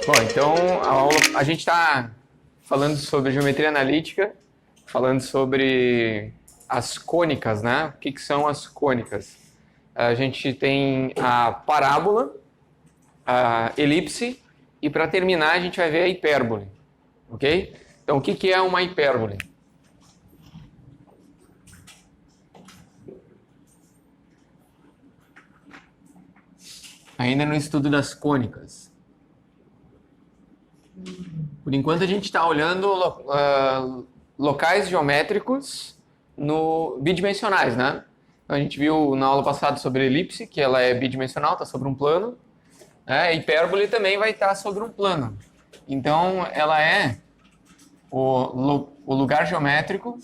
Bom, então a gente está falando sobre geometria analítica, falando sobre as cônicas, né? O que são as cônicas? A gente tem a parábola, a elipse e para terminar a gente vai ver a hipérbole, ok? Então o que é uma hipérbole? Ainda no estudo das cônicas. Por enquanto a gente está olhando locais geométricos bidimensionais, né? Então, a gente viu na aula passada sobre elipse, que ela é bidimensional, está sobre um plano. Né? Hipérbole também vai estar sobre um plano. Então ela é o lugar geométrico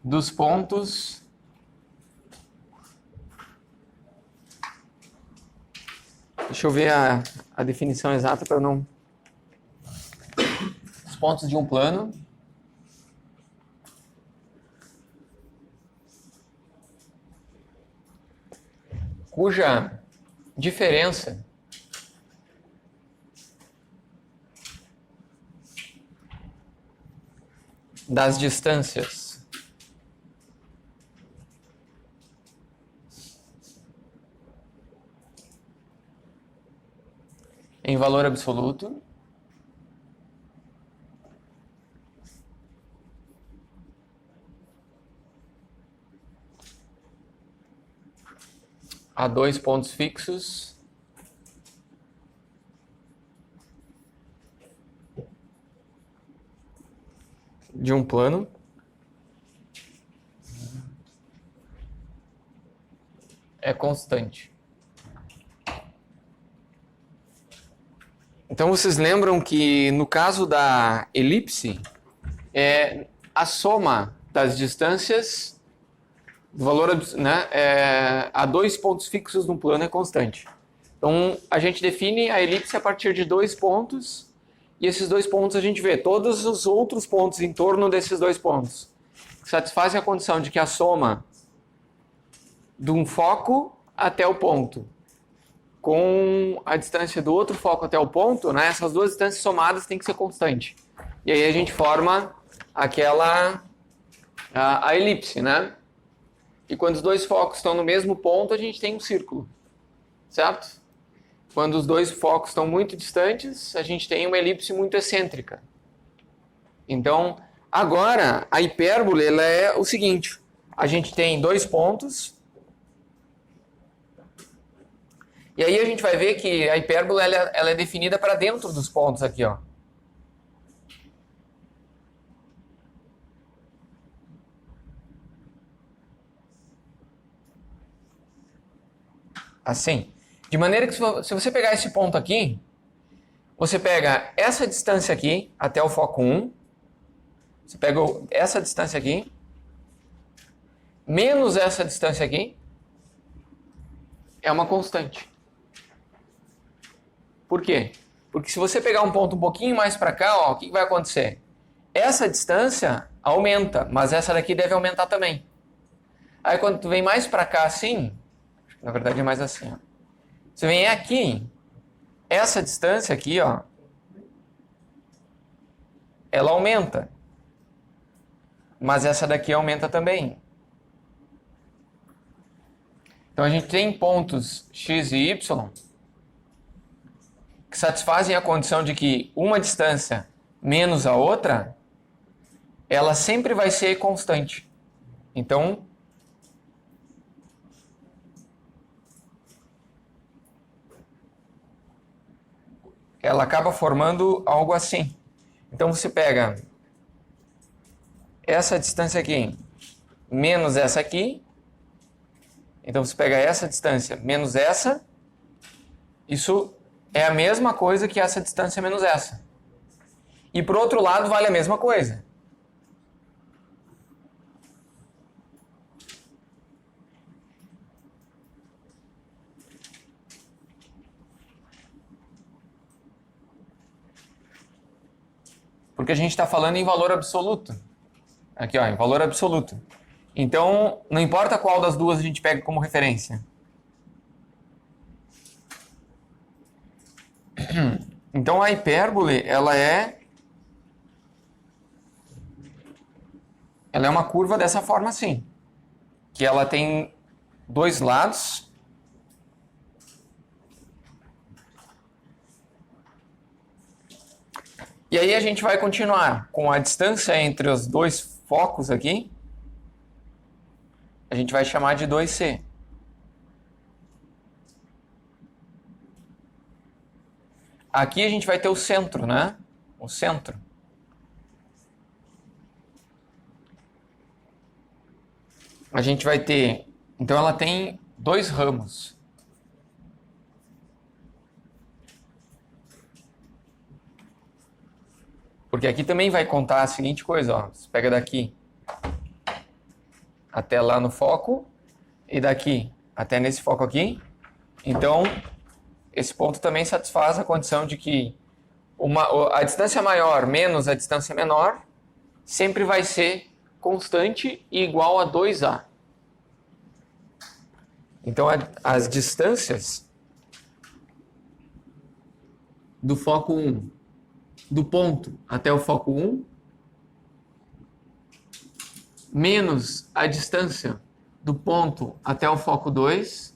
dos pontos Deixa eu ver a definição exata para não. Os pontos de um plano. Cuja diferença das distâncias em valor absoluto a dois pontos fixos de um plano é constante. Então vocês lembram que no caso da elipse é a soma das distâncias do valor, né, a dois pontos fixos num plano é constante. Então a gente define a elipse a partir de dois pontos e esses dois pontos a gente vê todos os outros pontos em torno desses dois pontos que satisfazem a condição de que a soma de um foco até o ponto com a distância do outro foco até o ponto, né, essas duas distâncias somadas têm que ser constante. E aí a gente forma a elipse, né? E quando os dois focos estão no mesmo ponto, a gente tem um círculo, certo? Quando os dois focos estão muito distantes, a gente tem uma elipse muito excêntrica. Então, agora, a hipérbole ela é o seguinte. A gente tem dois pontos. E aí a gente vai ver que a hipérbole ela é definida para dentro dos pontos aqui, ó. Assim. De maneira que se você pegar esse ponto aqui, você pega essa distância aqui até o foco 1, você pega essa distância aqui, menos essa distância aqui, é uma constante. Por quê? Porque se você pegar um ponto um pouquinho mais para cá, ó, o que vai acontecer? Essa distância aumenta, mas essa daqui deve aumentar também. Aí quando tu vem mais para cá assim, na verdade é mais assim, ó. Você vem aqui, essa distância aqui, ó, ela aumenta. Mas essa daqui aumenta também. Então a gente tem pontos x e y que satisfazem a condição de que uma distância menos a outra, ela sempre vai ser constante. Então, ela acaba formando algo assim. Então você pega essa distância aqui menos essa aqui. Então você pega essa distância menos essa. Isso é a mesma coisa que essa distância menos essa. E para o outro lado vale a mesma coisa. Porque a gente está falando em valor absoluto. Aqui, ó, em valor absoluto. Então, não importa qual das duas a gente pega como referência. Então, a hipérbole, ela é uma curva dessa forma assim, que ela tem dois lados. E aí a gente vai continuar com a distância entre os dois focos aqui. A gente vai chamar de 2C. Aqui a gente vai ter o centro, né? O centro. A gente vai ter... Então ela tem dois ramos. Porque aqui também vai contar a seguinte coisa, ó. Você pega daqui até lá no foco e daqui até nesse foco aqui. Então, esse ponto também satisfaz a condição de que a distância maior menos a distância menor sempre vai ser constante e igual a 2A. Então, as distâncias do foco 1, do ponto até o foco 1, menos a distância do ponto até o foco 2,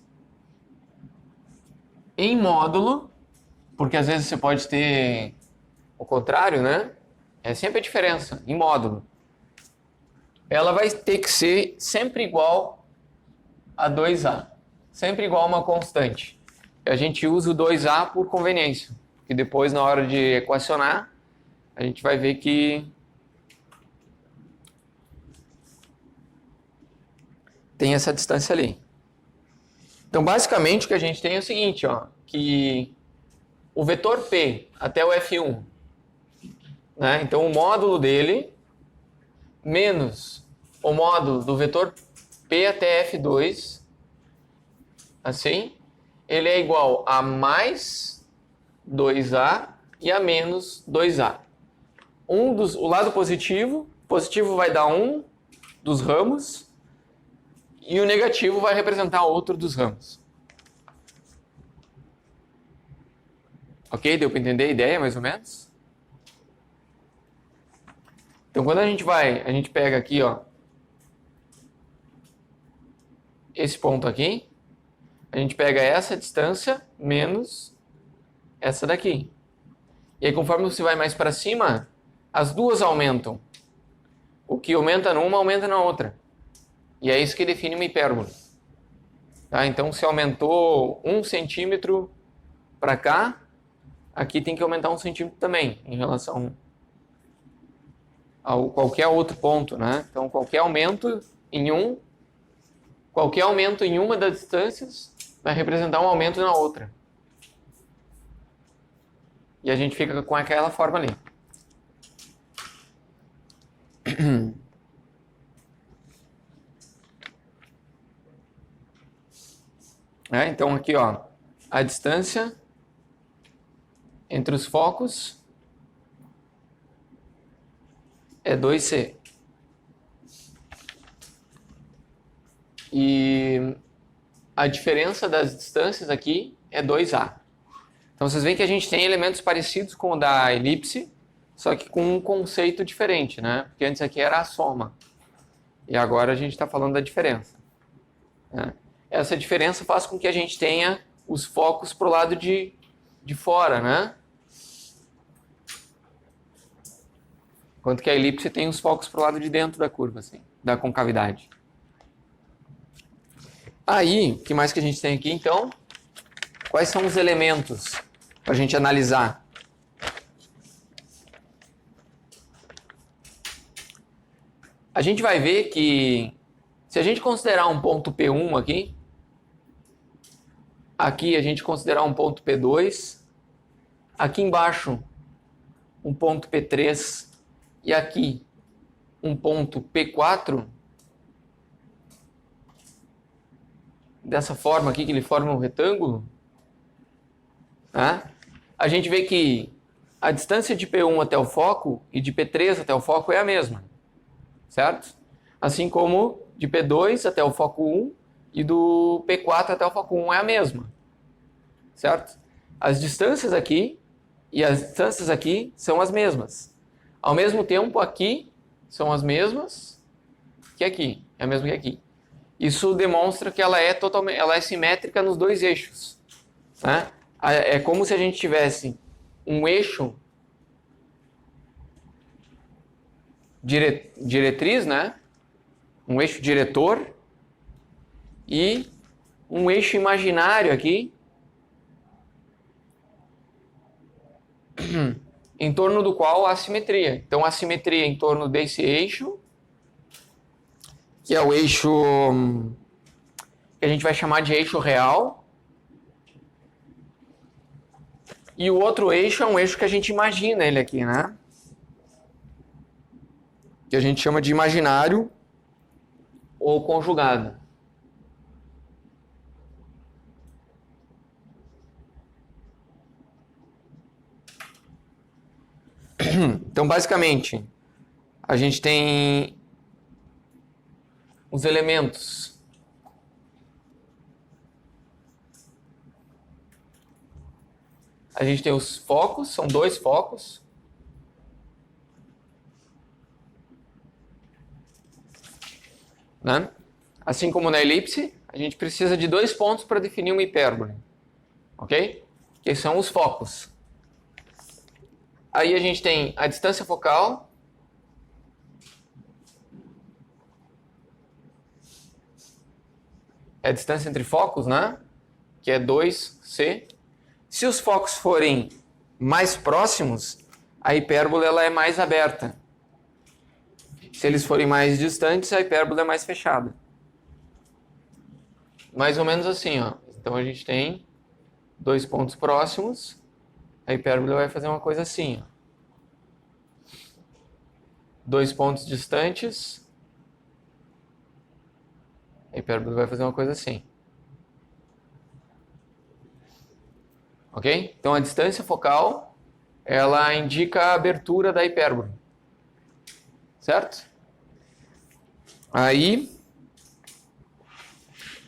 em módulo, porque às vezes você pode ter o contrário, né? É sempre a diferença, em módulo. Ela vai ter que ser sempre igual a 2A. Sempre igual a uma constante. A gente usa o 2A por conveniência. Porque depois, na hora de equacionar, a gente vai ver que tem essa distância ali. Então, basicamente, o que a gente tem é o seguinte, ó, que o vetor P até o F1, né? Então, o módulo dele menos o módulo do vetor P até F2, assim, ele é igual a mais 2A e a menos 2A. O lado positivo vai dar um dos ramos, e o negativo vai representar outro dos ramos. Ok? Deu para entender a ideia, mais ou menos? Então, quando a gente pega aqui, ó, esse ponto aqui, a gente pega essa distância menos essa daqui. E aí, conforme você vai mais para cima, as duas aumentam. O que aumenta numa, aumenta na outra. E é isso que define uma hipérbole. Tá? Então, se aumentou 1 centímetro para cá, aqui tem que aumentar 1 centímetro também, em relação a qualquer outro ponto, né? Então, qualquer aumento em uma das distâncias vai representar um aumento na outra. E a gente fica com aquela forma ali. Então aqui, ó, a distância entre os focos é 2C. E a diferença das distâncias aqui é 2A. Então vocês veem que a gente tem elementos parecidos com o da elipse, só que com um conceito diferente, né? Porque antes aqui era a soma. E agora a gente está falando da diferença. Né? Essa diferença faz com que a gente tenha os focos para o lado de fora, né? Enquanto que a elipse tem os focos para o lado de dentro da curva, assim, da concavidade. Aí, o que mais que a gente tem aqui, então? Quais são os elementos para a gente analisar? A gente vai ver que, se a gente considerar um ponto P1 aqui a gente considerar um ponto P2, aqui embaixo um ponto P3 e aqui um ponto P4, dessa forma aqui que ele forma um retângulo, né? A gente vê que a distância de P1 até o foco e de P3 até o foco é a mesma, certo? Assim como de P2 até o foco 1 e do P4 até o foco 1 é a mesma, certo? As distâncias aqui e as distâncias aqui são as mesmas. Ao mesmo tempo, aqui são as mesmas que aqui, é a mesma que aqui. Isso demonstra que ela é simétrica nos dois eixos, né? É como se a gente tivesse um eixo diretriz, né? Um eixo diretor e um eixo imaginário aqui em torno do qual há simetria. Então, a simetria em torno desse eixo, que é o eixo que a gente vai chamar de eixo real, e o outro eixo é um eixo que a gente imagina ele aqui, né? Que a gente chama de imaginário ou conjugado. Então, basicamente, a gente tem os elementos a gente tem os focos, são dois focos. Né? Assim como na elipse, a gente precisa de dois pontos para definir uma hipérbole. Ok? Que são os focos. Aí a gente tem a distância focal. É a distância entre focos, né? Que é 2c. Se os focos forem mais próximos, a hipérbole ela é mais aberta. Se eles forem mais distantes, a hipérbole é mais fechada. Mais ou menos assim, ó. Então a gente tem dois pontos próximos, a hipérbole vai fazer uma coisa assim, ó. Dois pontos distantes, a hipérbole vai fazer uma coisa assim. Ok? Então a distância focal, ela indica a abertura da hipérbole. Certo? Aí,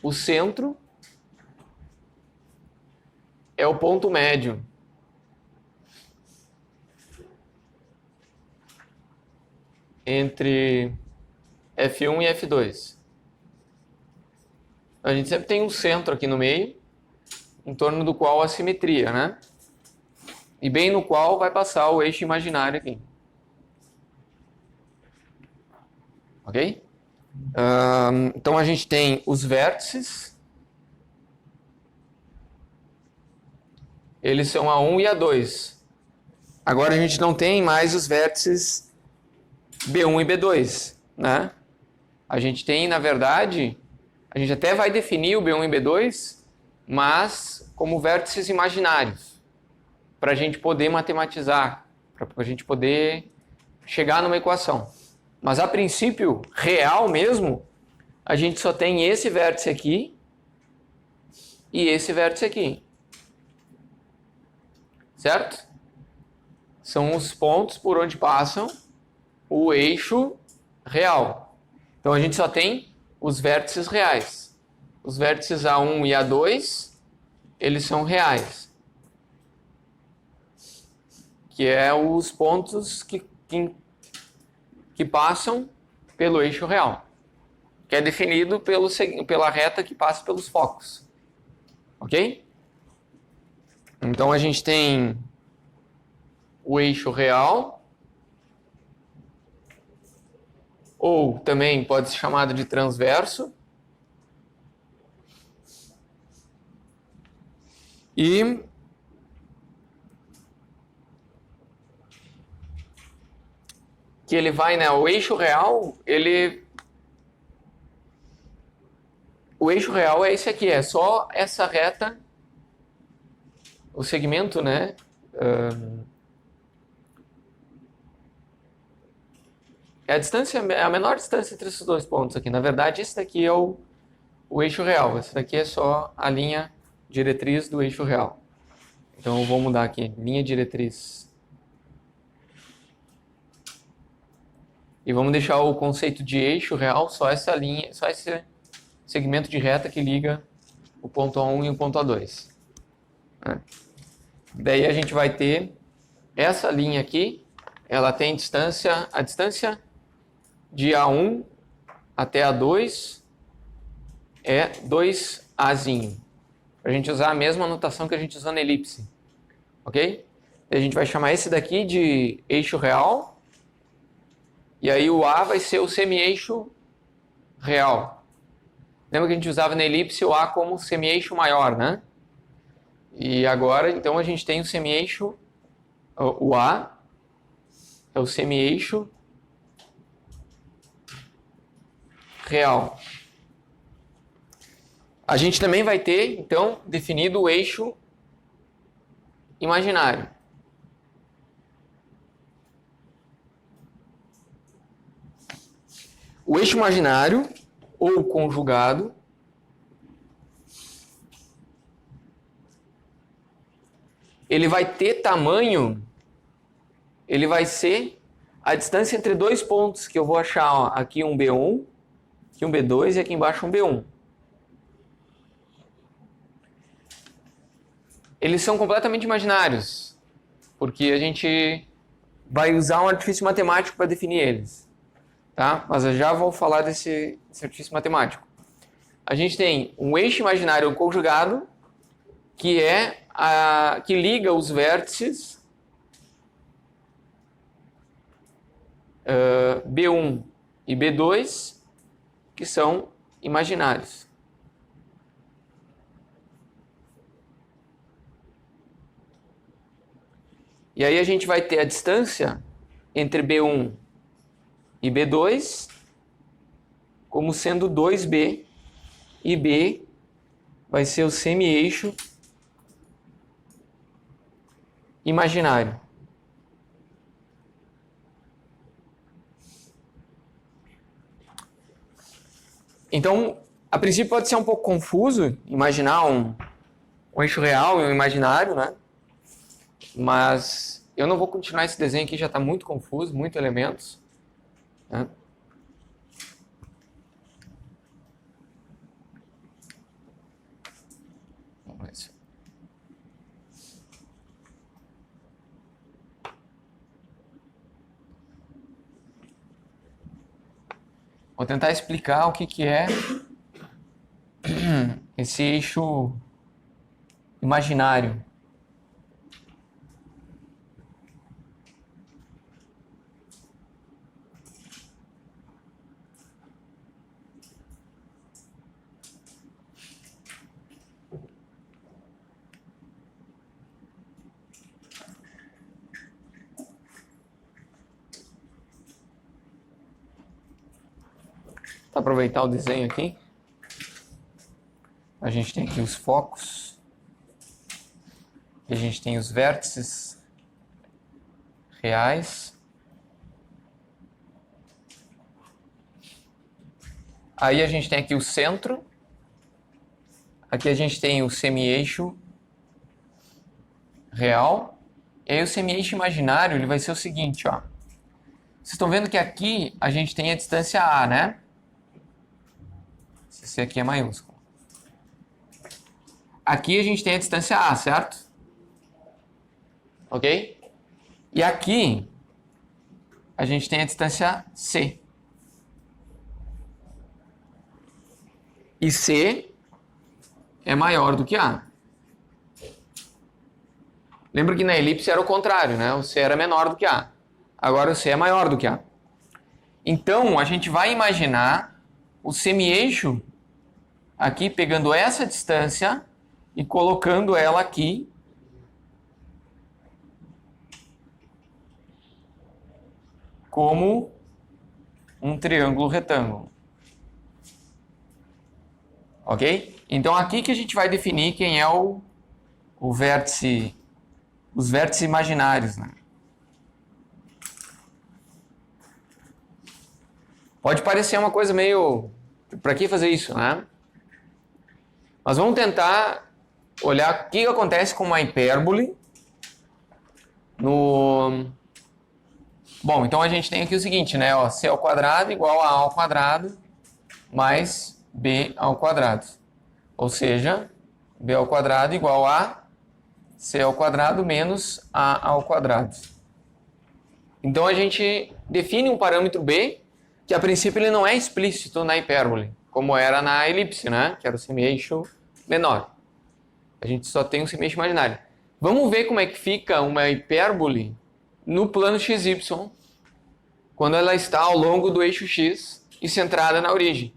o centro é o ponto médio. Entre F1 e F2. A gente sempre tem um centro aqui no meio, em torno do qual a simetria, né? E bem no qual vai passar o eixo imaginário aqui. Ok? Então a gente tem os vértices. Eles são A1 e A2. Agora a gente não tem mais os vértices B1 e B2, né? A gente tem, na verdade, a gente até vai definir o B1 e B2, mas como vértices imaginários, para a gente poder matematizar, para a gente poder chegar numa equação. Mas a princípio, real mesmo, a gente só tem esse vértice aqui e esse vértice aqui. Certo? São os pontos por onde passam o eixo real. Então a gente só tem os vértices reais. Os vértices A1 e A2, eles são reais. Que é os pontos que passam pelo eixo real. Que é definido pela reta que passa pelos focos. Ok? Então a gente tem o eixo real, ou também pode ser chamado de transverso, e que ele vai, né, o eixo real, o eixo real é esse aqui, é só essa reta, o segmento, né, é a distância, é a menor distância entre esses dois pontos aqui. Na verdade, esse daqui é o eixo real. Esse daqui é só a linha diretriz do eixo real. Então, eu vou mudar aqui. Linha diretriz E vamos deixar o conceito de eixo real só essa linha, só esse segmento de reta que liga o ponto A1 e o ponto A2. Daí a gente vai ter essa linha aqui, ela tem distância, a distância de A1 até A2 é 2Azinho. Para a gente usar a mesma notação que a gente usou na elipse. Ok? A gente vai chamar esse daqui de eixo real. E aí o A vai ser o semi-eixo real. Lembra que a gente usava na elipse o A como semi-eixo maior, né? E agora, então, a gente tem o semi-eixo, o A é o semi-eixo real. A gente também vai ter, então, definido o eixo imaginário. O eixo imaginário, ou conjugado, ele vai ter tamanho, ele vai ser a distância entre dois pontos, que eu vou achar ó, aqui um B1, aqui um B2 e aqui embaixo um B1. Eles são completamente imaginários, porque a gente vai usar um artifício matemático para definir eles. Tá? Mas eu já vou falar desse artifício matemático. A gente tem um eixo imaginário conjugado, que que liga os vértices B1 e B2, que são imaginários. E aí a gente vai ter a distância entre B1 e B2 como sendo 2B, e B vai ser o semi-eixo imaginário. Então, a princípio pode ser um pouco confuso imaginar um eixo real e um imaginário, né? Mas eu não vou continuar esse desenho aqui, já está muito confuso, muitos elementos. Né? Vamos ver. Vou tentar explicar o que é esse eixo imaginário. Vou aproveitar o desenho aqui. A gente tem aqui os focos. E a gente tem os vértices reais. Aí a gente tem aqui o centro. Aqui a gente tem o semi-eixo real. E aí o semi-eixo imaginário ele vai ser o seguinte, ó. Vocês estão vendo que aqui a gente tem a distância A, né? Esse aqui é maiúsculo. Aqui a gente tem a distância A, certo? Ok? E aqui a gente tem a distância C. E C é maior do que A. Lembra que na elipse era o contrário, né? O C era menor do que A. Agora o C é maior do que A. Então, a gente vai imaginar o semi-eixo aqui pegando essa distância e colocando ela aqui como um triângulo retângulo. Ok? Então aqui que a gente vai definir quem é o vértice, os vértices imaginários, né? Pode parecer uma coisa meio... Para que fazer isso, né? Mas vamos tentar olhar o que acontece com uma hipérbole Bom, então a gente tem aqui o seguinte, né? Ó, c ao quadrado igual a ao quadrado mais b ao quadrado. Ou seja, b ao quadrado igual a c ao quadrado menos a ao quadrado. Então a gente define um parâmetro b, que a princípio ele não é explícito na hipérbole, como era na elipse, né? Que era o semi-eixo menor. A gente só tem um semi-eixo imaginário. Vamos ver como é que fica uma hipérbole no plano xy, quando ela está ao longo do eixo x e centrada na origem.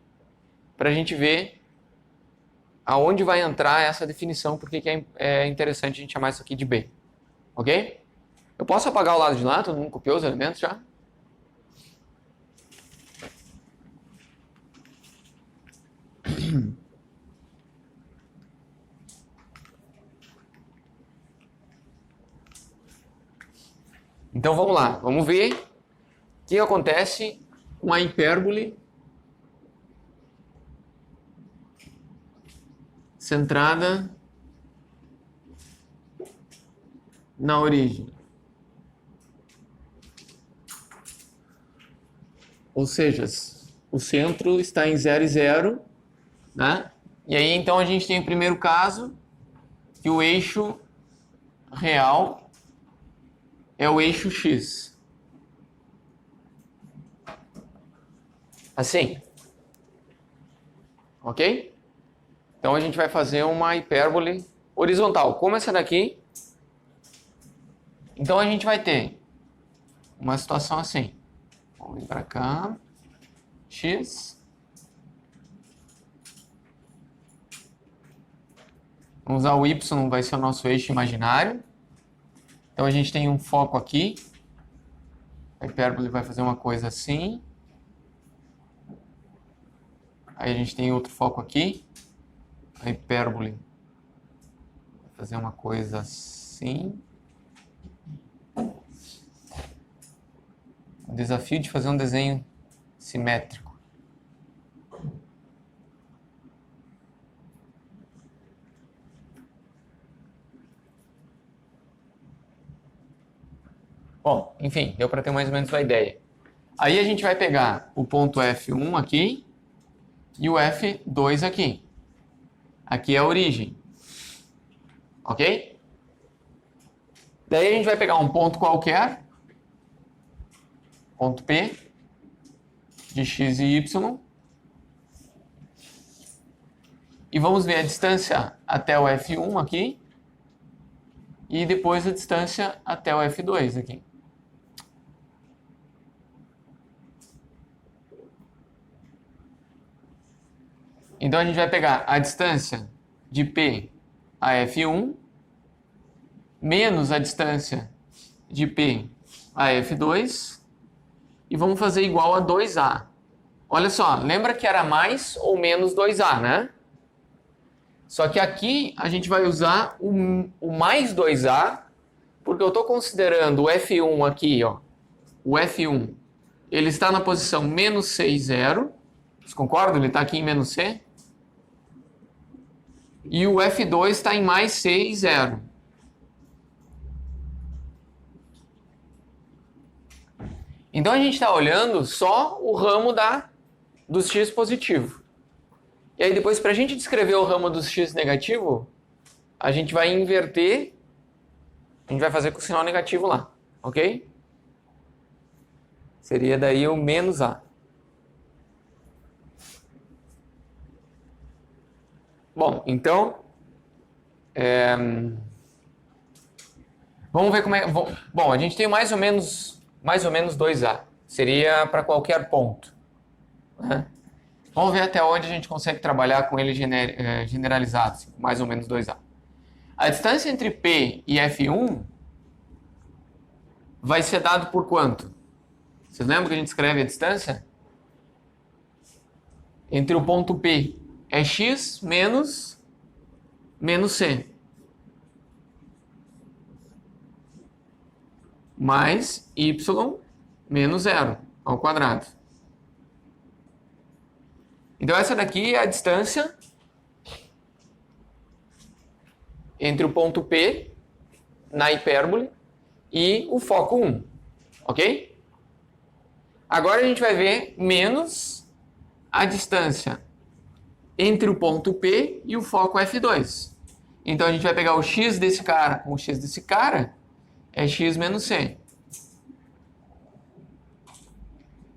Para a gente ver aonde vai entrar essa definição, porque que é interessante a gente chamar isso aqui de b. Ok? Eu posso apagar o lado de lá? Todo mundo copiou os elementos já? Então vamos lá, vamos ver o que acontece com a hipérbole centrada na origem. Ou seja, o centro está em 0 e 0, né? E aí então a gente tem o primeiro caso, que o eixo real é o eixo x. Assim. Ok? Então a gente vai fazer uma hipérbole horizontal, como essa daqui. Então a gente vai ter uma situação assim. Vamos vir para cá. X. Vamos usar o y, vai ser o nosso eixo imaginário. Então a gente tem um foco aqui. A hipérbole vai fazer uma coisa assim. Aí a gente tem outro foco aqui. A hipérbole vai fazer uma coisa assim. O desafio de fazer um desenho simétrico. Bom, enfim, deu para ter mais ou menos uma ideia. Aí a gente vai pegar o ponto F1 aqui e o F2 aqui. Aqui é a origem. Ok? Daí a gente vai pegar um ponto qualquer, ponto P, de x e y, e vamos ver a distância até o F1 aqui, e depois a distância até o F2 aqui. Então a gente vai pegar a distância de P a F1 menos a distância de P a F2 e vamos fazer igual a 2A. Olha só, lembra que era mais ou menos 2A, né? Só que aqui a gente vai usar o mais 2A, porque eu estou considerando o F1 aqui, ó. O F1, ele está na posição menos C e 0. Vocês concordam? Ele está aqui em menos C. E o F2 está em mais C e 0. Então a gente está olhando só o ramo dos x positivo. E aí depois, para a gente descrever o ramo dos x negativo, a gente vai inverter, a gente vai fazer com o sinal negativo lá, ok? Seria daí o menos A. Bom, então, vamos ver como é. Bom, a gente tem mais ou menos 2A. Seria para qualquer ponto, né? Vamos ver até onde a gente consegue trabalhar com ele generalizado, assim, mais ou menos 2A. A distância entre P e F1 vai ser dado por quanto? Vocês lembram que a gente escreve a distância? Entre o ponto P é x menos C. Mais y menos 0 ao quadrado. Então essa daqui é a distância entre o ponto P na hipérbole e o foco 1, ok? Agora a gente vai ver menos a distância entre o ponto P e o foco F2. Então a gente vai pegar o x desse cara com o x desse cara, é x menos c.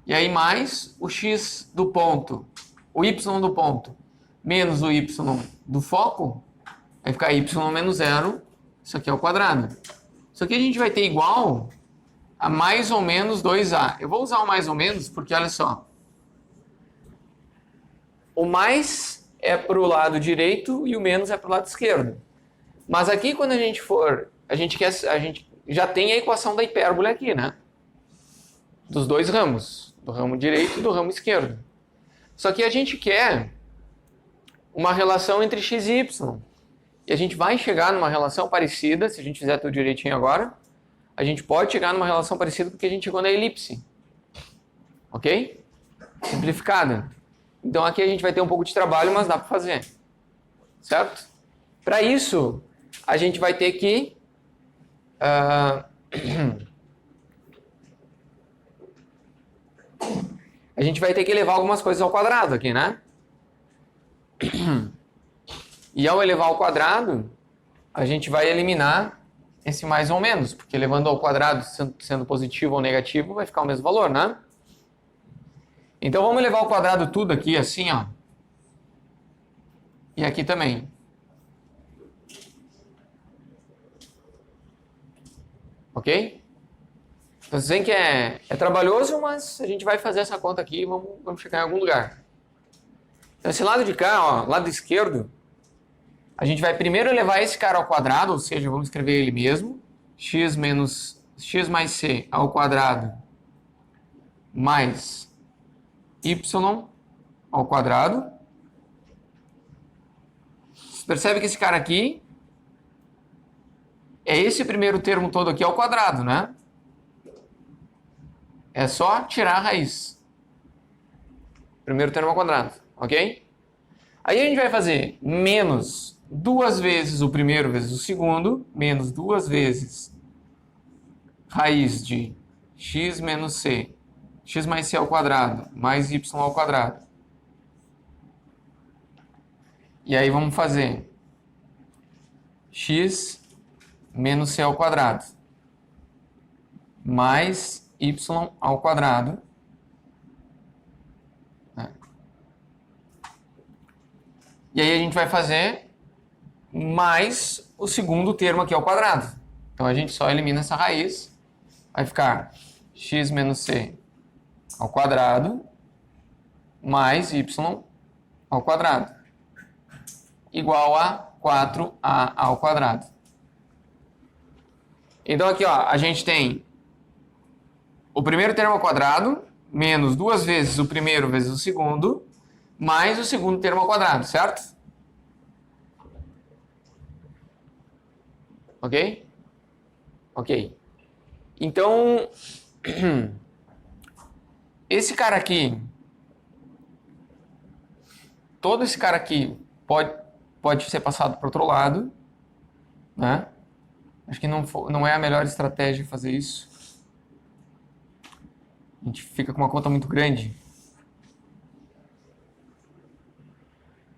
E aí mais o x do ponto, o y do ponto, menos o y do foco, vai ficar y menos 0, isso aqui é o quadrado. Isso aqui a gente vai ter igual a mais ou menos 2a. Eu vou usar o mais ou menos porque, olha só, o mais é para o lado direito e o menos é para o lado esquerdo. Mas aqui quando a gente for, a gente já tem a equação da hipérbole aqui, né? Dos dois ramos, do ramo direito e do ramo esquerdo. Só que a gente quer uma relação entre x e y. E a gente vai chegar numa relação parecida, se a gente fizer tudo direitinho agora, a gente pode chegar numa relação parecida com o que a gente chegou na elipse. Ok? Simplificada. Então aqui a gente vai ter um pouco de trabalho, mas dá para fazer. Certo? Para isso, a gente vai ter que... a gente vai ter que elevar algumas coisas ao quadrado aqui, né? E ao elevar ao quadrado, a gente vai eliminar esse mais ou menos, porque elevando ao quadrado, sendo positivo ou negativo, vai ficar o mesmo valor, né? Então vamos elevar ao quadrado tudo aqui, assim, ó. E aqui também. Ok? Então vocês veem que é trabalhoso, mas a gente vai fazer essa conta aqui e vamos chegar em algum lugar. Então esse lado de cá, ó, lado esquerdo, a gente vai primeiro elevar esse cara ao quadrado, ou seja, vamos escrever ele mesmo. X mais c ao quadrado mais y ao quadrado. Você percebe que esse cara aqui é esse primeiro termo todo aqui ao quadrado, né? É só tirar a raiz. Primeiro termo ao quadrado, ok? Aí a gente vai fazer menos 2 vezes o primeiro vezes o segundo, menos 2 vezes raiz de x menos c, x mais c ao quadrado, mais y ao quadrado. E aí vamos fazer x menos c ao quadrado, mais y ao quadrado. E aí a gente vai fazer mais o segundo termo aqui ao quadrado. Então a gente só elimina essa raiz. Vai ficar x menos c ao quadrado mais y ao quadrado igual a 4a ao quadrado. Então aqui, ó, a gente tem o primeiro termo ao quadrado menos 2 vezes o primeiro vezes o segundo mais o segundo termo ao quadrado, certo? Ok? Ok. Então, esse cara aqui, todo esse cara aqui pode ser passado para o outro lado, né? Acho que não é a melhor estratégia fazer isso. A gente fica com uma conta muito grande.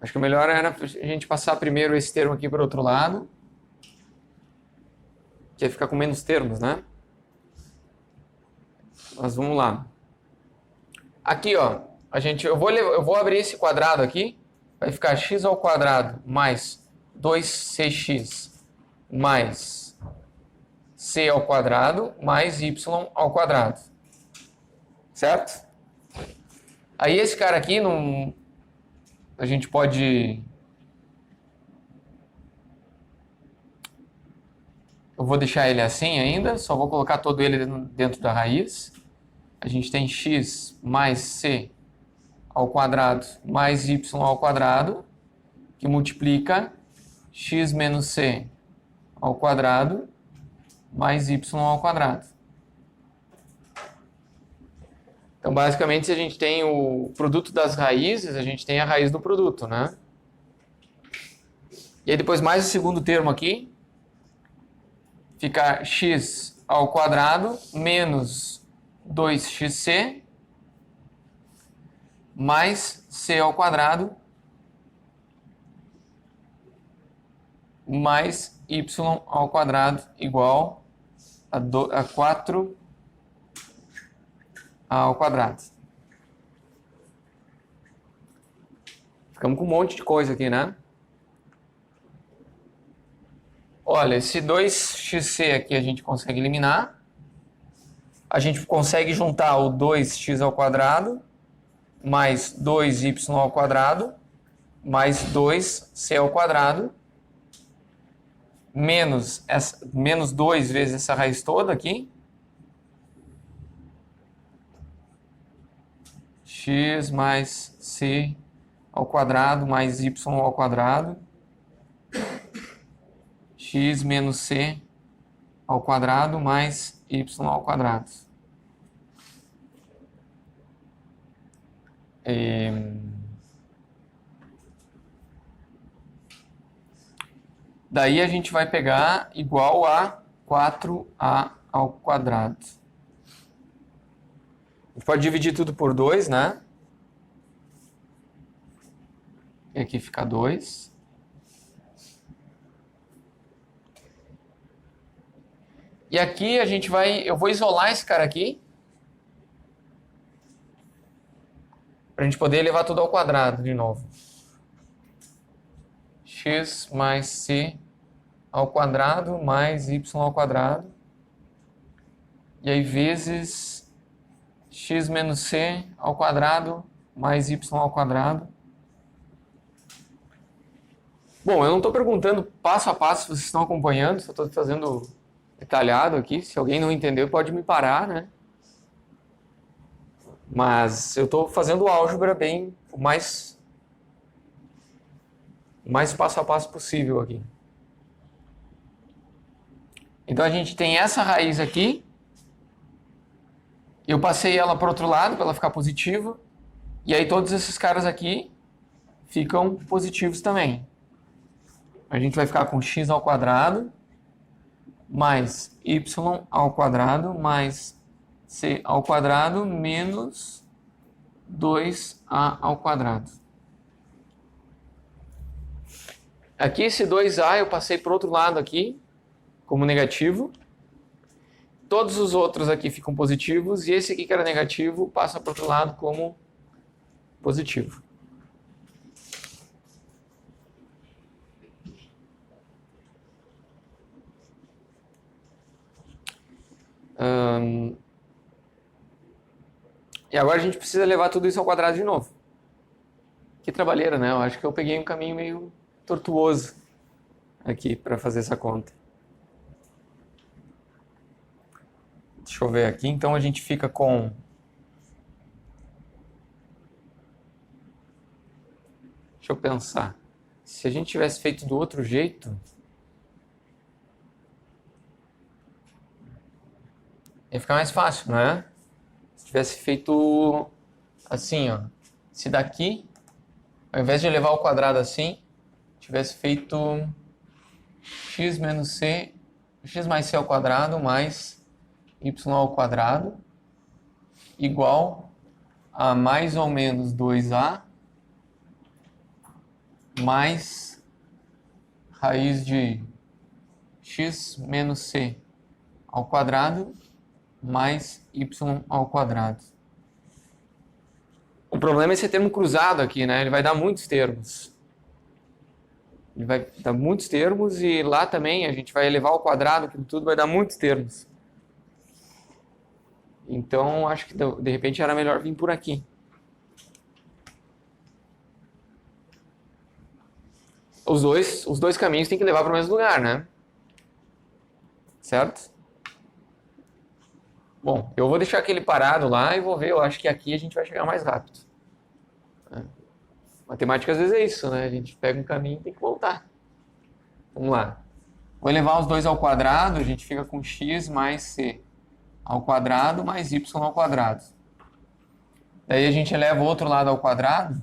Acho que o melhor era a gente passar primeiro esse termo aqui para o outro lado, que ia ficar com menos termos, né? Mas vamos lá. Aqui, ó, eu vou abrir esse quadrado aqui, vai ficar x ao quadrado mais 2cx mais c ao quadrado mais y ao quadrado. Certo? Aí esse cara aqui, a gente pode... Eu vou deixar ele assim ainda, só vou colocar todo ele dentro da raiz. A gente tem x mais c ao quadrado mais y ao quadrado, que multiplica x menos c ao quadrado mais y ao quadrado. Então, basicamente, se a gente tem o produto das raízes, a gente tem a raiz do produto, né? E aí depois mais o segundo termo aqui, fica x ao quadrado menos 2xc mais c ao quadrado mais y ao quadrado igual a 4 ao quadrado. Ficamos com um monte de coisa aqui, né? Olha, esse 2xc aqui a gente consegue eliminar. A gente consegue juntar o 2x ao quadrado mais 2y ao quadrado mais 2c ao quadrado menos 2 vezes essa raiz toda aqui. X mais c ao quadrado mais y ao quadrado. X menos c ao quadrado mais y ao quadrado. Daí a gente vai pegar igual a 4a ao quadrado. A gente pode dividir tudo por 2, né? E aqui fica 2. E aqui eu vou isolar esse cara aqui. Para a gente poder levar tudo ao quadrado de novo. X mais c ao quadrado mais y ao quadrado. E aí vezes x menos c ao quadrado mais y ao quadrado. Bom, eu não estou perguntando passo a passo se vocês estão acompanhando, só estou fazendo detalhado aqui. Se alguém não entendeu, pode me parar, né? Mas eu estou fazendo álgebra bem o mais passo a passo possível aqui. Então a gente tem essa raiz aqui. Eu passei ela para o outro lado para ela ficar positiva. E aí todos esses caras aqui ficam positivos também. A gente vai ficar com x ao quadrado mais y ao quadrado mais c ao quadrado menos 2a ao quadrado. Aqui esse 2a eu passei para o outro lado aqui, como negativo. Todos os outros aqui ficam positivos e esse aqui que era negativo passa para o outro lado como positivo. E agora a gente precisa levar tudo isso ao quadrado de novo. Que trabalheira, né? Eu acho que eu peguei um caminho meio tortuoso aqui para fazer essa conta. Deixa eu ver aqui. Então a gente fica com... Deixa eu pensar. Se a gente tivesse feito do outro jeito... ia ficar mais fácil, não é? Se tivesse feito assim, ó. Se daqui, ao invés de levar ao quadrado assim, tivesse feito x menos c, x mais c ao quadrado mais y ao quadrado igual a mais ou menos 2a mais raiz de x menos c ao quadrado mais y ao quadrado. O problema é esse termo cruzado aqui, né? Ele vai dar muitos termos. Ele vai dar muitos termos e lá também a gente vai elevar ao quadrado, aquilo tudo vai dar muitos termos. Então, acho que de repente era melhor vir por aqui. Os dois caminhos tem que levar para o mesmo lugar, né? Certo? Bom, eu vou deixar aquele parado lá e vou ver, eu acho que aqui a gente vai chegar mais rápido. Matemática às vezes é isso, né? A gente pega um caminho e tem que voltar. Vamos lá. Vou elevar os dois ao quadrado, a gente fica com x mais c ao quadrado mais y ao quadrado. Daí a gente eleva o outro lado ao quadrado.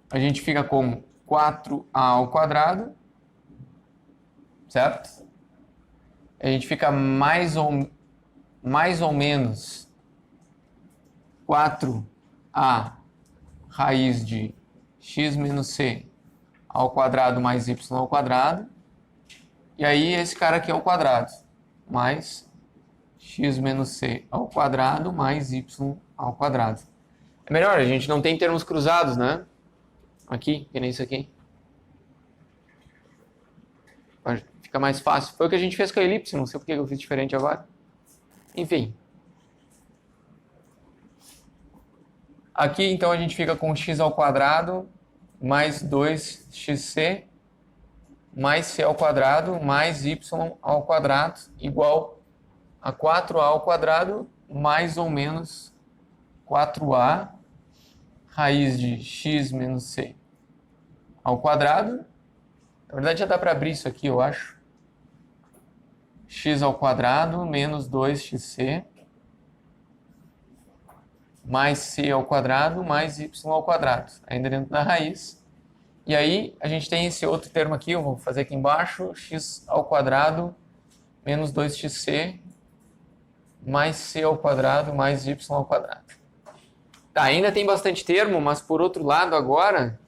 A gente fica com 4a ao quadrado. Certo? A gente fica mais ou menos 4a raiz de x menos c ao quadrado mais y ao quadrado. E aí esse cara aqui é o quadrado, mais x menos c ao quadrado mais y ao quadrado. É melhor, a gente não tem termos cruzados, né? Aqui, que nem isso aqui. Fica mais fácil. Foi o que a gente fez com a elipse, não sei por que eu fiz diferente agora. Enfim. Aqui, então, a gente fica com x ao quadrado mais 2xc mais c ao quadrado mais y ao quadrado igual a 4a ao quadrado mais ou menos 4a raiz de x menos c ao quadrado. Na verdade, já dá para abrir isso aqui, eu acho. X ao quadrado menos 2xc mais c ao quadrado mais y ao quadrado, ainda dentro da raiz. E aí a gente tem esse outro termo aqui, eu vou fazer aqui embaixo, x ao quadrado menos 2xc mais c ao quadrado mais y ao quadrado. Tá, ainda tem bastante termo, mas por outro lado agora,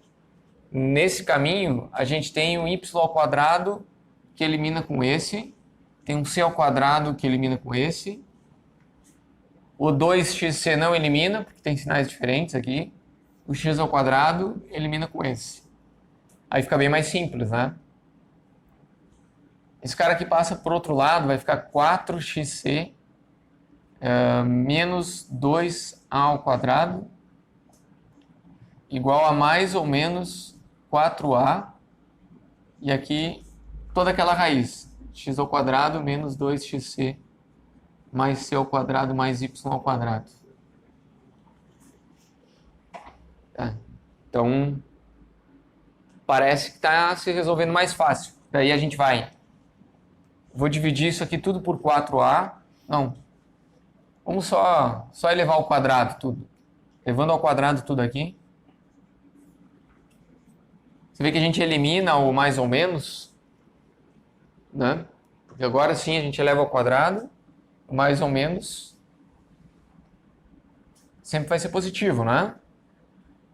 nesse caminho, a gente tem um y ao quadrado que elimina com esse, tem um c ao quadrado que elimina com esse, o 2xc não elimina, porque tem sinais diferentes aqui, o x ao quadrado elimina com esse. Aí fica bem mais simples, né? Esse cara aqui passa por outro lado, vai ficar 4xc menos 2a ao quadrado igual a mais ou menos 4a, e aqui toda aquela raiz, x ao quadrado menos 2xc mais c ao quadrado mais y ao quadrado. Tá. Então, parece que está se resolvendo mais fácil. Daí a gente vou dividir isso aqui tudo por 4a. Não, vamos só elevar ao quadrado tudo. Levando ao quadrado tudo aqui. Você vê que a gente elimina o mais ou menos, né? Porque agora sim a gente eleva ao quadrado, o mais ou menos sempre vai ser positivo, né?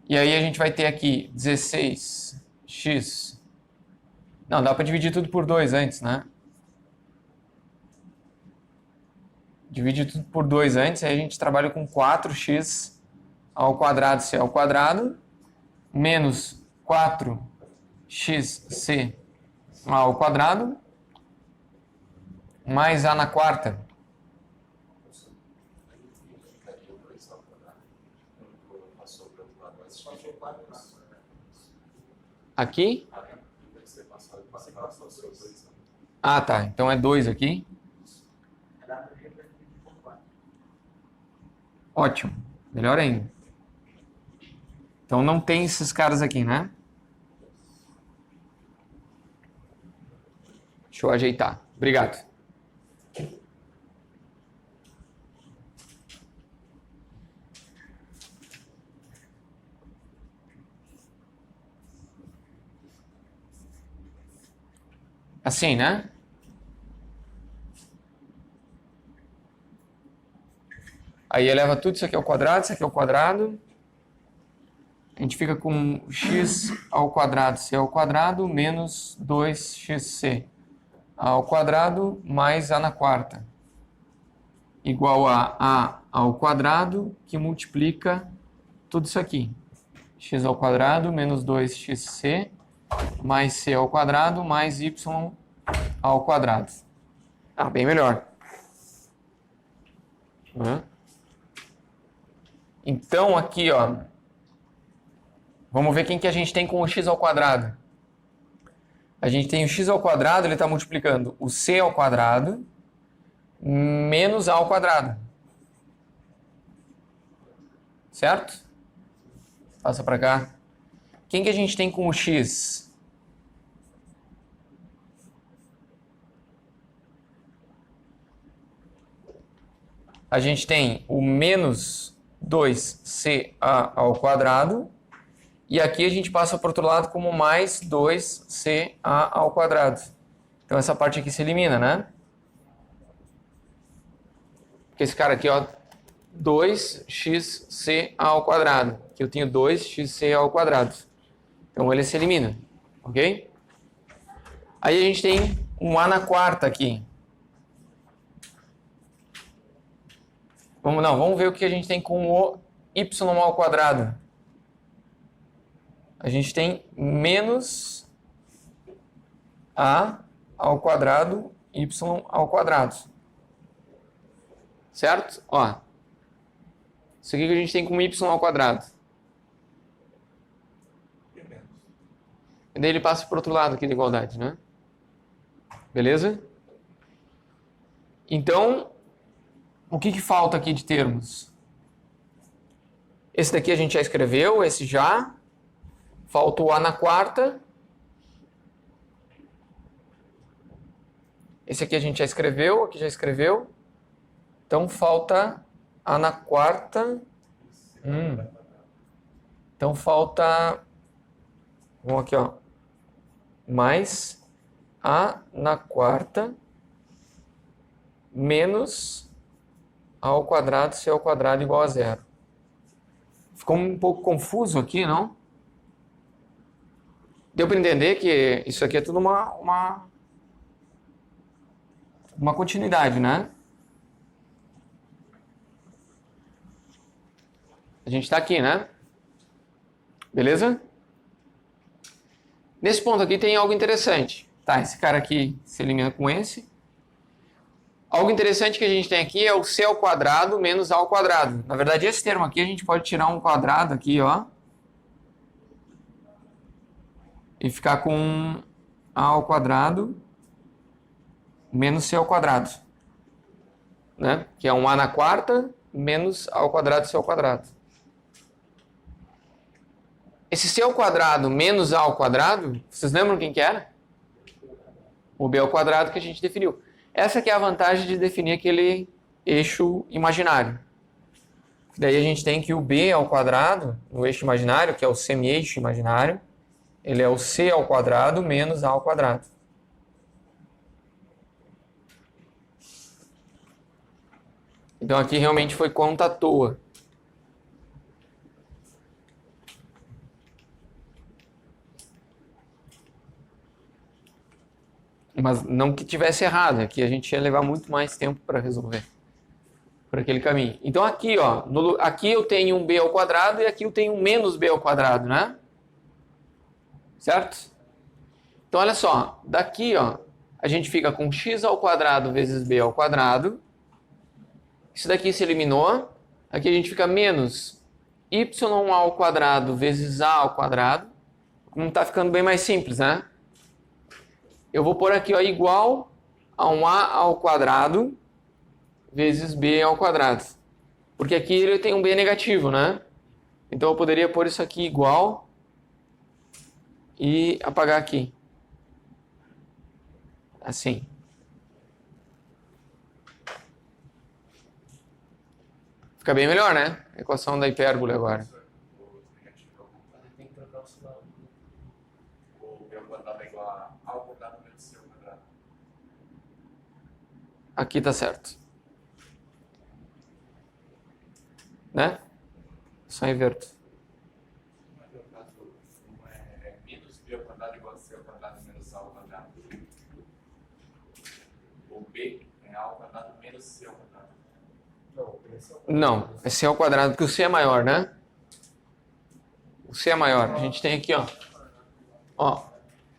E aí a gente vai ter aqui 16x. Não, dá para dividir tudo por 2 antes, né? Divide tudo por 2 antes, aí a gente trabalha com 4x ao quadrado c ao quadrado menos 4xc ao quadrado mais a na quarta. Aqui? Ah, tá. Então é 2 aqui. Ótimo. Melhor ainda. Então não tem esses caras aqui, né? Deixa eu ajeitar. Obrigado. Assim, né? Aí eleva tudo isso aqui ao quadrado, isso aqui ao quadrado. A gente fica com x ao quadrado c ao quadrado menos 2xc ao quadrado mais a na quarta. Igual a ao quadrado que multiplica tudo isso aqui. X ao quadrado menos 2xc mais c ao quadrado mais y ao quadrado. Ah, bem melhor. Então aqui, ó, vamos ver quem que a gente tem com o x ao quadrado. A gente tem o x ao quadrado, ele está multiplicando o c ao quadrado menos a ao quadrado. Certo? Passa para cá. Quem que a gente tem com o x? A gente tem o menos 2ca ao quadrado. E aqui a gente passa para o outro lado como mais 2ca ao quadrado. Então essa parte aqui se elimina, né? Porque esse cara aqui, ó, 2xc ao quadrado. Aqui eu tenho 2xc ao quadrado. Então ele se elimina, ok? Aí a gente tem um a na quarta aqui. Vamos ver o que a gente tem com o y ao quadrado. A gente tem menos a ao quadrado, y ao quadrado. Certo? Ó. Isso aqui que a gente tem com y ao quadrado. E daí ele passa para o outro lado aqui da igualdade, né? Beleza? Então, o que falta aqui de termos? Esse daqui a gente já escreveu, esse já. Falta o a na quarta. Esse aqui a gente já escreveu, aqui já escreveu. Então falta a na quarta. Então falta... Vamos aqui, ó. Mais a na quarta menos a ao quadrado se ao quadrado igual a zero. Ficou um pouco confuso aqui, não? Deu para entender que isso aqui é tudo uma continuidade, né? A gente está aqui, né? Beleza? Nesse ponto aqui tem algo interessante. Tá, esse cara aqui se elimina com esse. Algo interessante que a gente tem aqui é o c ao quadrado menos a ao quadrado. Na verdade, esse termo aqui a gente pode tirar um quadrado aqui, ó. E ficar com a ao quadrado menos c ao quadrado. Né? Que é um a na quarta menos a ao quadrado c ao quadrado. Esse c ao quadrado menos a ao quadrado, vocês lembram quem que era? O b ao quadrado que a gente definiu. Essa que é a vantagem de definir aquele eixo imaginário. Daí a gente tem que o b ao quadrado, no eixo imaginário, que é o semi-eixo imaginário, ele é o c ao quadrado menos a ao quadrado. Então aqui realmente foi conta à toa. Mas não que tivesse errado, aqui a gente ia levar muito mais tempo para resolver por aquele caminho. Então aqui, ó, aqui eu tenho um b ao quadrado e aqui eu tenho um menos b ao quadrado, né? Certo? Então olha só, daqui, ó, a gente fica com x ao quadrado vezes b ao quadrado. Isso daqui se eliminou. Aqui a gente fica menos y ao quadrado vezes a ao quadrado. Como está ficando bem mais simples, né? Eu vou pôr aqui, ó, igual a um a ao quadrado vezes b ao quadrado. Porque aqui ele tem um b negativo, né? Então eu poderia pôr isso aqui igual e apagar aqui. Assim. Fica bem melhor, né? A equação da hipérbole agora. Aqui tá certo. Né? Só inverto. É menos b ao quadrado igual a c ao quadrado menos a ao quadrado. O b é a ao quadrado menos c ao quadrado. Não, é c ao quadrado, porque o c é maior, né? O c é maior. A gente tem aqui, ó. Ó,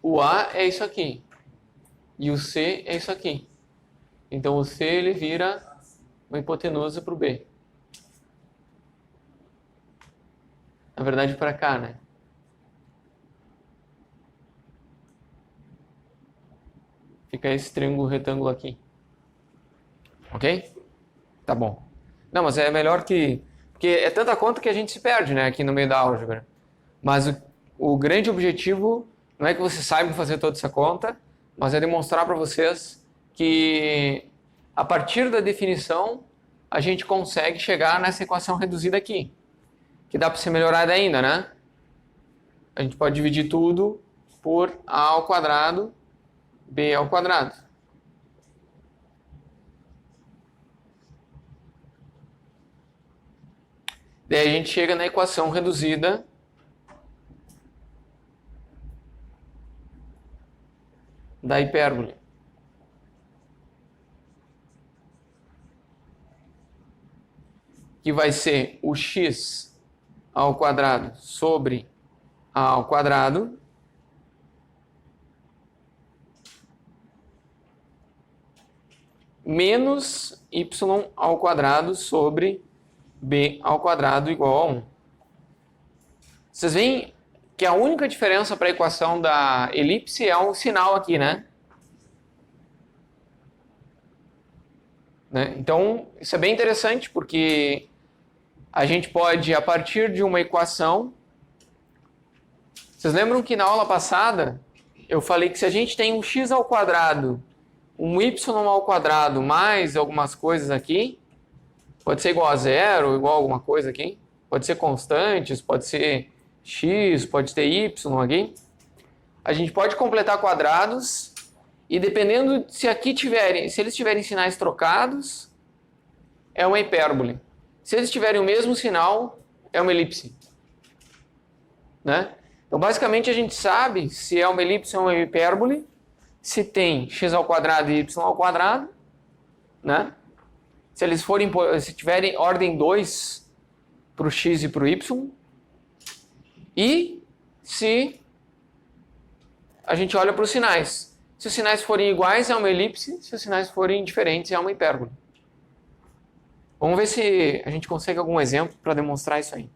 o a é isso aqui. E o c é isso aqui. Então o c ele vira uma hipotenusa para o b. Na verdade, para cá, né? Fica esse triângulo retângulo aqui. Ok? Tá bom. Não, mas é melhor que... Porque é tanta conta que a gente se perde, né? Aqui no meio da álgebra. Mas o grande objetivo não é que você saiba fazer toda essa conta, mas é demonstrar para vocês que a partir da definição a gente consegue chegar nessa equação reduzida aqui. Que dá para ser melhorada ainda, né? A gente pode dividir tudo por a ao quadrado, b ao quadrado. Daí a gente chega na equação reduzida da hipérbole. Que vai ser o x ao quadrado sobre a ao quadrado menos y ao quadrado sobre b ao quadrado igual a 1. Vocês veem que a única diferença para a equação da elipse é um sinal aqui, né? Então, isso é bem interessante, porque a gente pode, a partir de uma equação... Vocês lembram que na aula passada eu falei que se a gente tem um x ao quadrado, um y ao quadrado mais algumas coisas aqui, pode ser igual a zero, igual a alguma coisa aqui, pode ser constantes, pode ser x, pode ter y aqui. A gente pode completar quadrados e dependendo se aqui tiverem, se eles tiverem sinais trocados, é uma hipérbole. Se eles tiverem o mesmo sinal, é uma elipse. Né? Então, basicamente, a gente sabe se é uma elipse ou uma hipérbole, se tem x ao quadrado e y ao quadrado, né? Se eles forem, se tiverem ordem 2 para o x e para o y, e se a gente olha para os sinais. Se os sinais forem iguais, é uma elipse, se os sinais forem diferentes, é uma hipérbole. Vamos ver se a gente consegue algum exemplo para demonstrar isso aí.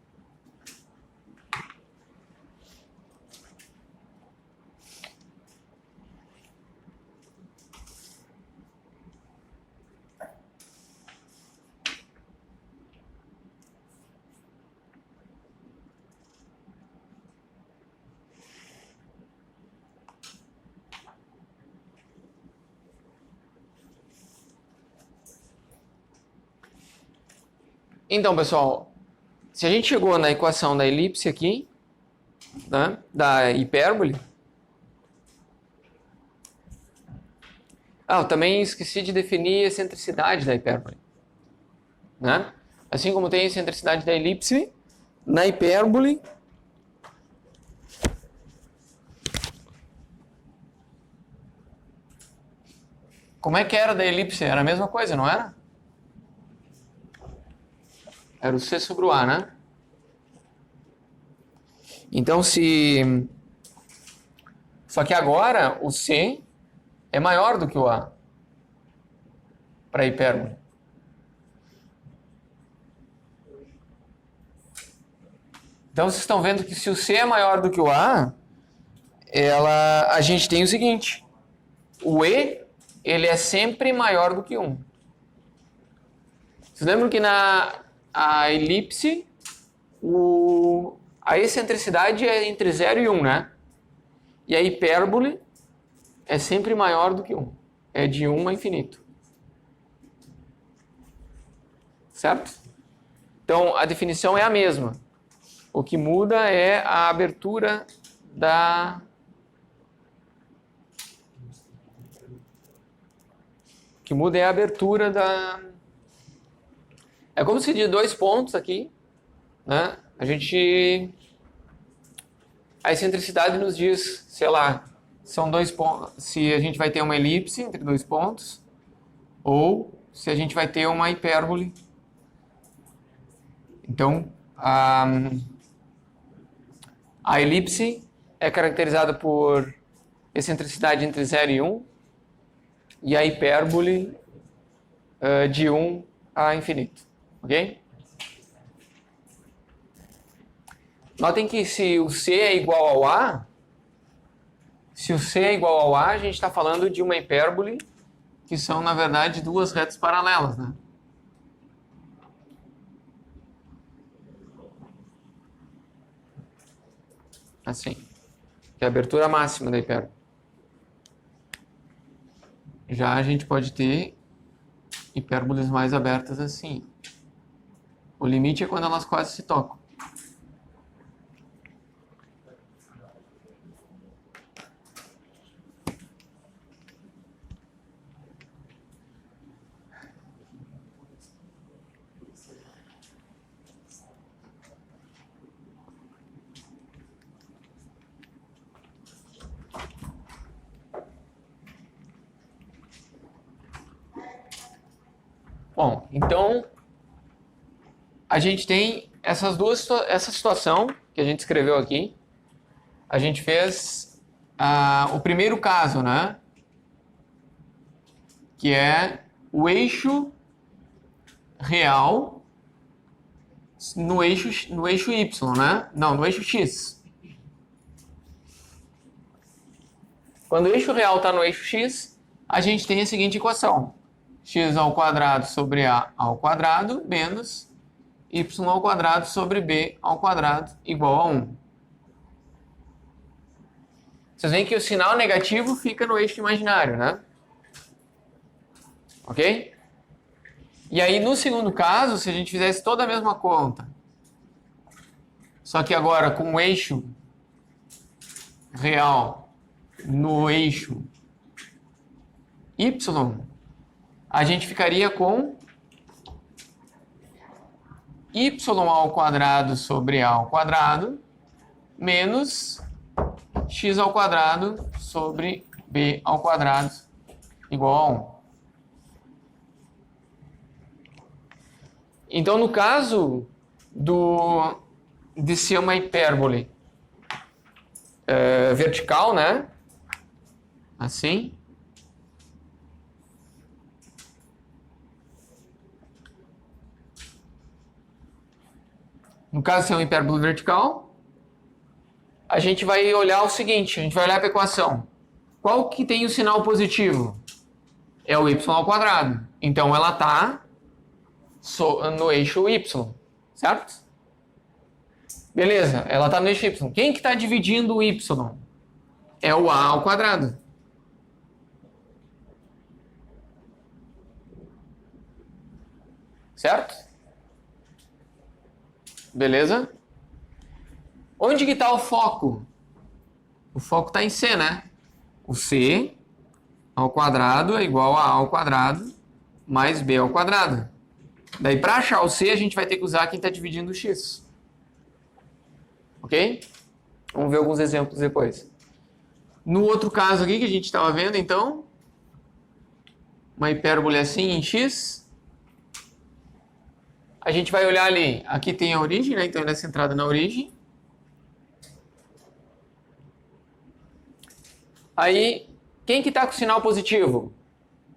Então, pessoal, se a gente chegou na equação da elipse aqui, né, da hipérbole... eu também esqueci de definir a excentricidade da hipérbole. Né? Assim como tem a excentricidade da elipse, na hipérbole... Como é que era da elipse? Era a mesma coisa, não era? Era o C sobre o A, né? Então, se... Só que agora o C é maior do que o A para a hipérbole. Então, vocês estão vendo que se o C é maior do que o A, a gente tem o seguinte. O E, ele é sempre maior do que 1. Vocês lembram que na elipse, a excentricidade é entre 0 e 1, né? E a hipérbole é sempre maior do que 1. É de 1 a infinito. Certo? Então, a definição é a mesma. O que muda é a abertura da... O que muda é a abertura da... É como se de 2 pontos aqui, né? A excentricidade nos diz, sei lá, são 2 pontos, se a gente vai ter uma elipse entre 2 pontos, ou se a gente vai ter uma hipérbole. Então, a elipse é caracterizada por excentricidade entre 0 e 1, e a hipérbole de 1 a infinito. Ok? Notem que se o C é igual ao A, a gente está falando de uma hipérbole que são, na verdade, duas retas paralelas, né? Assim. Que é a abertura máxima da hipérbole. Já a gente pode ter hipérboles mais abertas assim. O limite é quando elas quase se tocam. Bom, então a gente tem essa situação que a gente escreveu aqui. A gente fez o primeiro caso, né? Que é o eixo real no eixo Y, né? Não, no eixo X. Quando o eixo real está no eixo X, a gente tem a seguinte equação. X ao quadrado sobre A ao quadrado menos Y ao quadrado sobre B ao quadrado igual a 1. Vocês veem que o sinal negativo fica no eixo imaginário, né? Ok? E aí, no segundo caso, se a gente fizesse toda a mesma conta, só que agora com o eixo real no eixo Y, a gente ficaria com y ao quadrado sobre a ao quadrado menos x ao quadrado sobre b ao quadrado igual a 1. Então, no caso de ser uma hipérbole vertical, né? Assim. No caso de ser uma hipérbole vertical, a gente vai olhar o seguinte, a gente vai olhar para a equação. Qual que tem o sinal positivo? É o y ao quadrado. Então, ela está no eixo y, certo? Beleza, ela está no eixo y. Quem que está dividindo o y? É o a ao quadrado. Certo? Beleza? Onde que está o foco? O foco está em C, né? O C ao quadrado é igual a ao quadrado mais B ao quadrado. Daí, para achar o C, a gente vai ter que usar quem está dividindo o X. Ok? Vamos ver alguns exemplos depois. No outro caso aqui que a gente estava vendo, então, uma hipérbole assim em X. A gente vai olhar ali, aqui tem a origem, né? Então ela é centrada na origem. Aí, quem que está com o sinal positivo?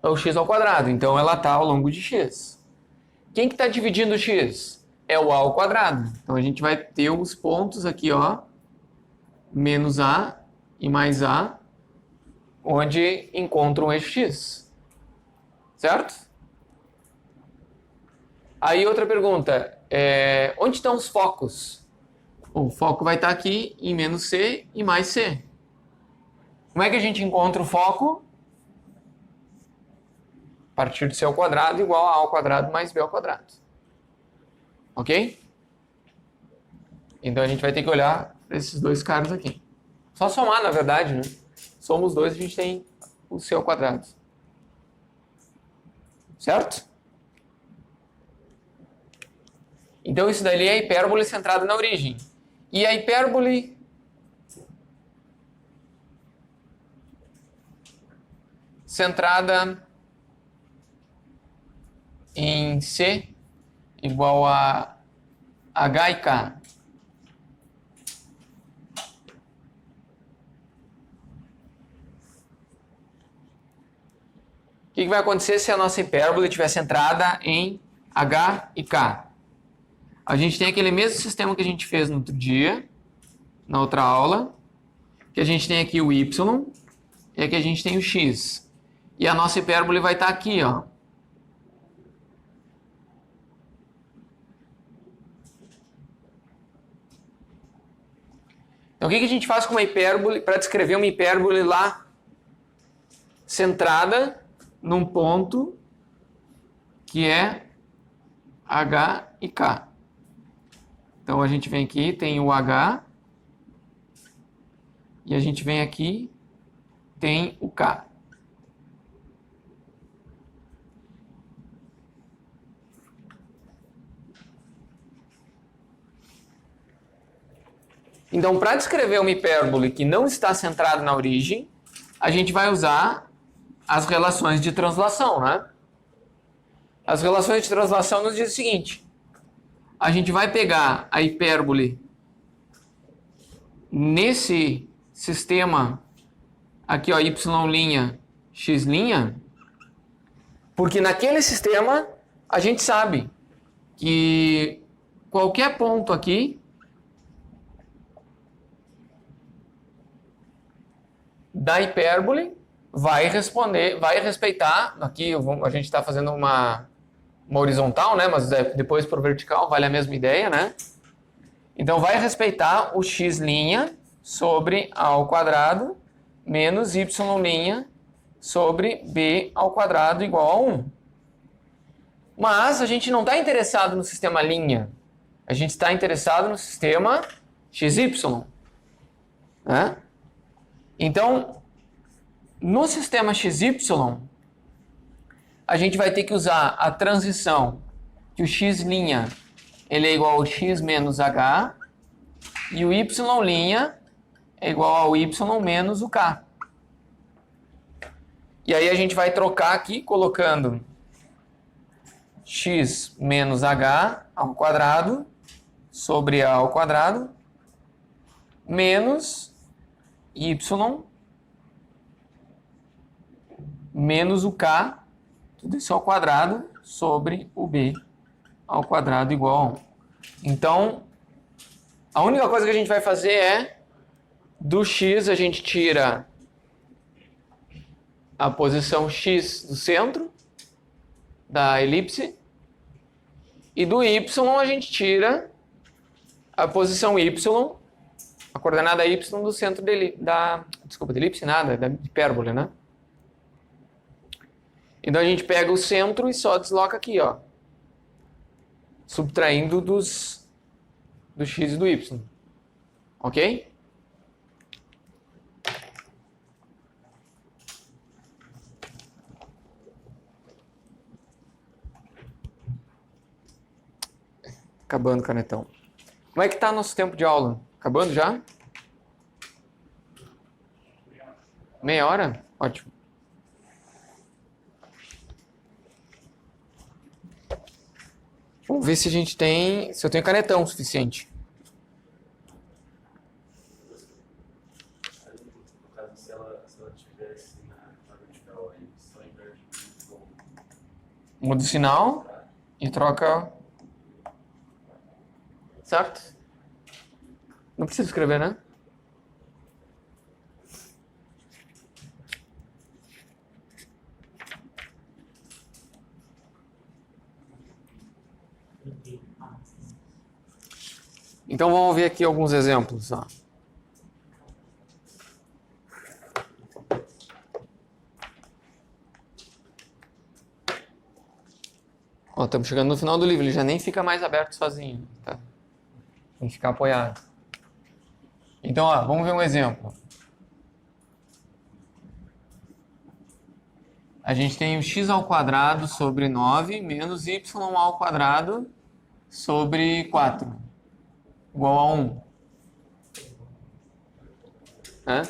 É o x ao quadrado, então ela está ao longo de x. Quem que está dividindo o x? É o a ao quadrado. Então a gente vai ter os pontos aqui, ó, menos a e mais a, onde encontram o eixo x. Certo? Aí outra pergunta, onde estão os focos? O foco vai estar aqui em menos C e mais C. Como é que a gente encontra o foco? A partir de C ao quadrado igual a A ao quadrado mais B ao quadrado. Ok? Então a gente vai ter que olhar para esses dois caras aqui. Só somar, na verdade, né? Somos dois, a gente tem o C ao quadrado. Certo? Então isso dali é a hipérbole centrada na origem. E a hipérbole centrada em C igual a H e K. O que vai acontecer se a nossa hipérbole estiver centrada em H e K? A gente tem aquele mesmo sistema que a gente fez no outro dia, na outra aula, que a gente tem aqui o y e aqui a gente tem o x. E a nossa hipérbole vai estar aqui, ó. Então o que a gente faz com uma hipérbole, para descrever uma hipérbole lá centrada num ponto que é H e K? Então a gente vem aqui, tem o H, e a gente vem aqui, tem o K. Então, para descrever uma hipérbole que não está centrada na origem, a gente vai usar as relações de translação, né? As relações de translação nos diz o seguinte. A gente vai pegar a hipérbole nesse sistema aqui, ó, y', x', porque naquele sistema a gente sabe que qualquer ponto aqui da hipérbole vai respeitar, aqui a gente está fazendo uma horizontal, né, mas depois para o vertical vale a mesma ideia, né? Então vai respeitar o x' sobre a ao quadrado menos y' sobre b ao quadrado igual a 1. Mas a gente não está interessado no sistema linha. A gente está interessado no sistema xy. Né? Então, no sistema xy, a gente vai ter que usar a transição que o x' ele é igual ao x menos h e o y' é igual ao y menos o k. E aí a gente vai trocar aqui colocando x menos h ao quadrado sobre a ao quadrado menos y menos o k, tudo isso ao quadrado sobre o b ao quadrado igual a 1. Então, a única coisa que a gente vai fazer é, do x a gente tira a posição x do centro da elipse e do y a gente tira a posição y, a coordenada y do centro da elipse nada, da hipérbole, né? Então a gente pega o centro e só desloca aqui, ó, subtraindo do x e do y, ok? Acabando o canetão. Como é que tá nosso tempo de aula? Acabando já? Meia hora? Ótimo. Vamos ver se a gente tem, se eu tenho canetão suficiente. No caso, se ela tivesse na vertical, aí só inverte o Muda o sinal e troca. Certo? Não precisa escrever, né? Então vamos ver aqui alguns exemplos. Ó. Ó, estamos chegando no final do livro, ele já nem fica mais aberto sozinho. Tá? Tem que ficar apoiado. Então, ó, vamos ver um exemplo. A gente tem o x ao quadrado sobre 9 menos y ao quadrado sobre 4. Igual a 1. Né?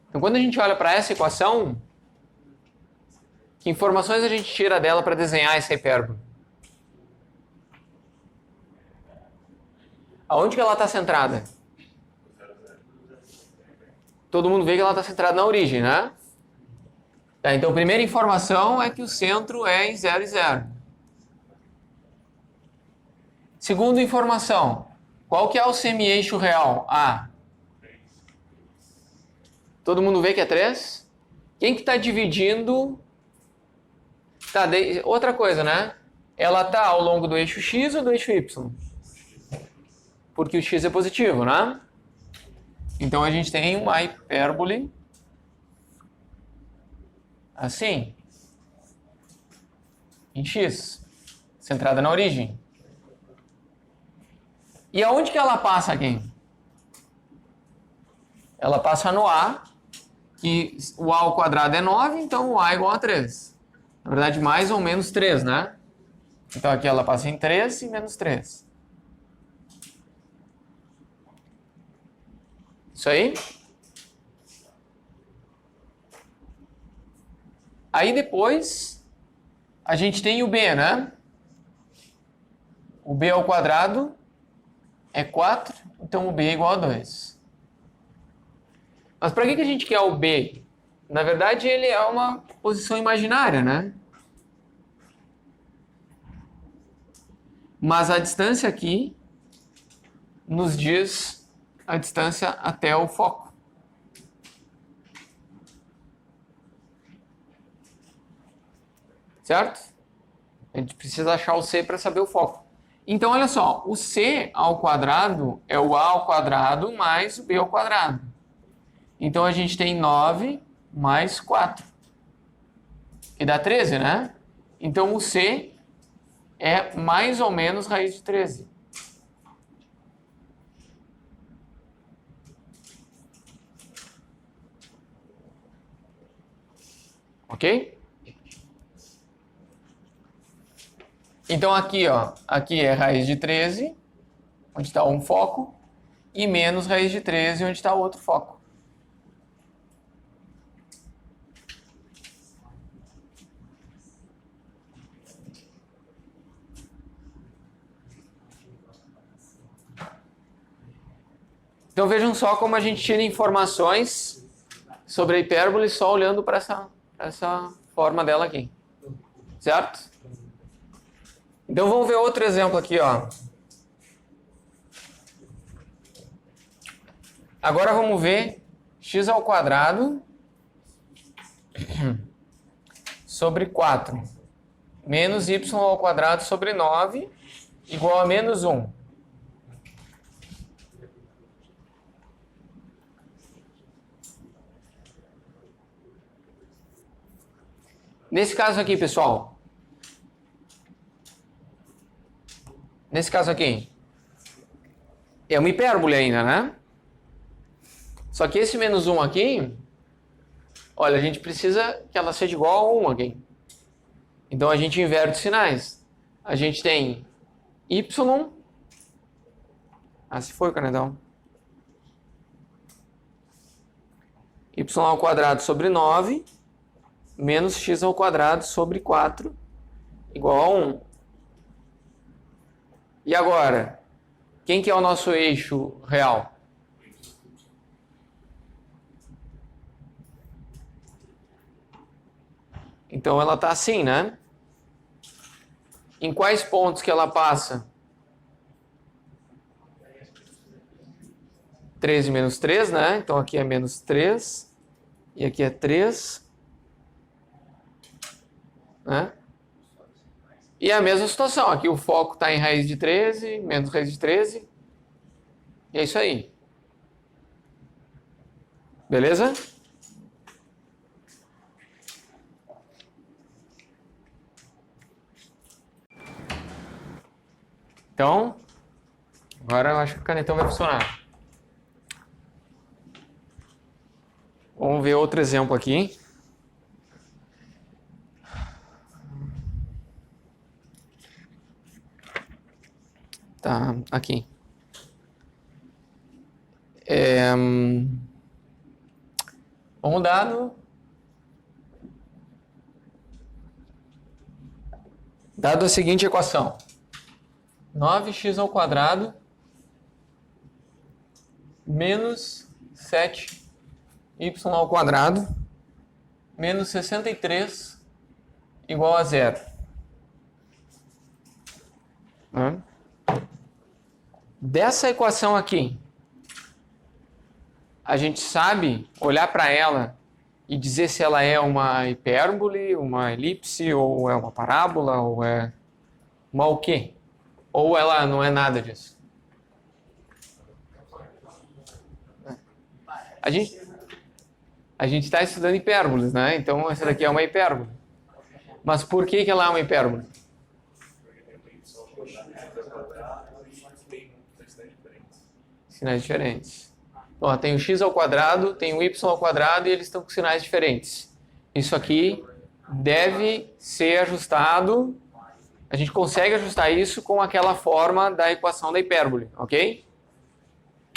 Então, quando a gente olha para essa equação, que informações a gente tira dela para desenhar essa hipérbole? Aonde que ela está centrada? Todo mundo vê que ela está centrada na origem, né? Tá, então, a primeira informação é que o centro é em 0 e 0. Segunda informação, qual que é o semi-eixo real? A. Todo mundo vê que é 3? Quem que está dividindo? Tá, outra coisa, né? Ela está ao longo do eixo x ou do eixo y? Porque o x é positivo, né? Então a gente tem uma hipérbole assim, em x, centrada na origem. E aonde que ela passa aqui? Ela passa no a, que o a ao quadrado é 9, então o a é igual a 3. Na verdade, mais ou menos 3, né? Então aqui ela passa em 3 e menos 3. Isso aí? Aí depois a gente tem o b, né? O b ao quadrado é 4, então o b é igual a 2. Mas para que a gente quer o b? Na verdade, ele é uma posição imaginária, né? Mas a distância aqui nos diz a distância até o foco. Certo? A gente precisa achar o c para saber o foco. Então, olha só, o c ao quadrado é o a ao quadrado mais o b ao quadrado. Então, a gente tem 9 mais 4, que dá 13, né? Então, o c é mais ou menos raiz de 13. Ok? Então aqui, ó, aqui é raiz de 13, onde está um foco, e menos raiz de 13, onde está o outro foco. Então vejam só como a gente tira informações sobre a hipérbole só olhando para essa forma dela aqui. Certo? Então vamos ver outro exemplo aqui, ó. Agora vamos ver x ao quadrado sobre 4 menos y ao quadrado sobre 9 igual a menos 1. Nesse caso aqui, pessoal. Nesse caso aqui. É uma hipérbole ainda, né? Só que esse menos 1 aqui, olha, a gente precisa que ela seja igual a 1 aqui. Então a gente inverte os sinais. A gente tem y. Ah, se foi, canetão. Y ao quadrado sobre 9 menos x ao quadrado sobre 4 igual a 1. E agora, quem que é o nosso eixo real? Então ela está assim, né? Em quais pontos que ela passa? 13 menos 3, né? Então aqui é menos 3 e aqui é 3. Né? E a mesma situação, aqui o foco está em raiz de 13, menos raiz de 13. E é isso aí. Beleza? Então, agora eu acho que o canetão vai funcionar. Vamos ver outro exemplo aqui. Tá, aqui. Um dado a seguinte equação. 9x ao quadrado menos 7y ao quadrado menos 63 igual a 0. Dessa equação aqui, a gente sabe olhar para ela e dizer se ela é uma hipérbole, uma elipse, ou é uma parábola, ou é uma o quê? Ou ela não é nada disso? A gente está estudando hipérboles, né? Então essa daqui é uma hipérbole. Mas por que ela é uma hipérbole? Sinais diferentes. Então, tem o x ao quadrado, tem o y ao quadrado e eles estão com sinais diferentes. Isso aqui deve ser ajustado. A gente consegue ajustar isso com aquela forma da equação da hipérbole, ok?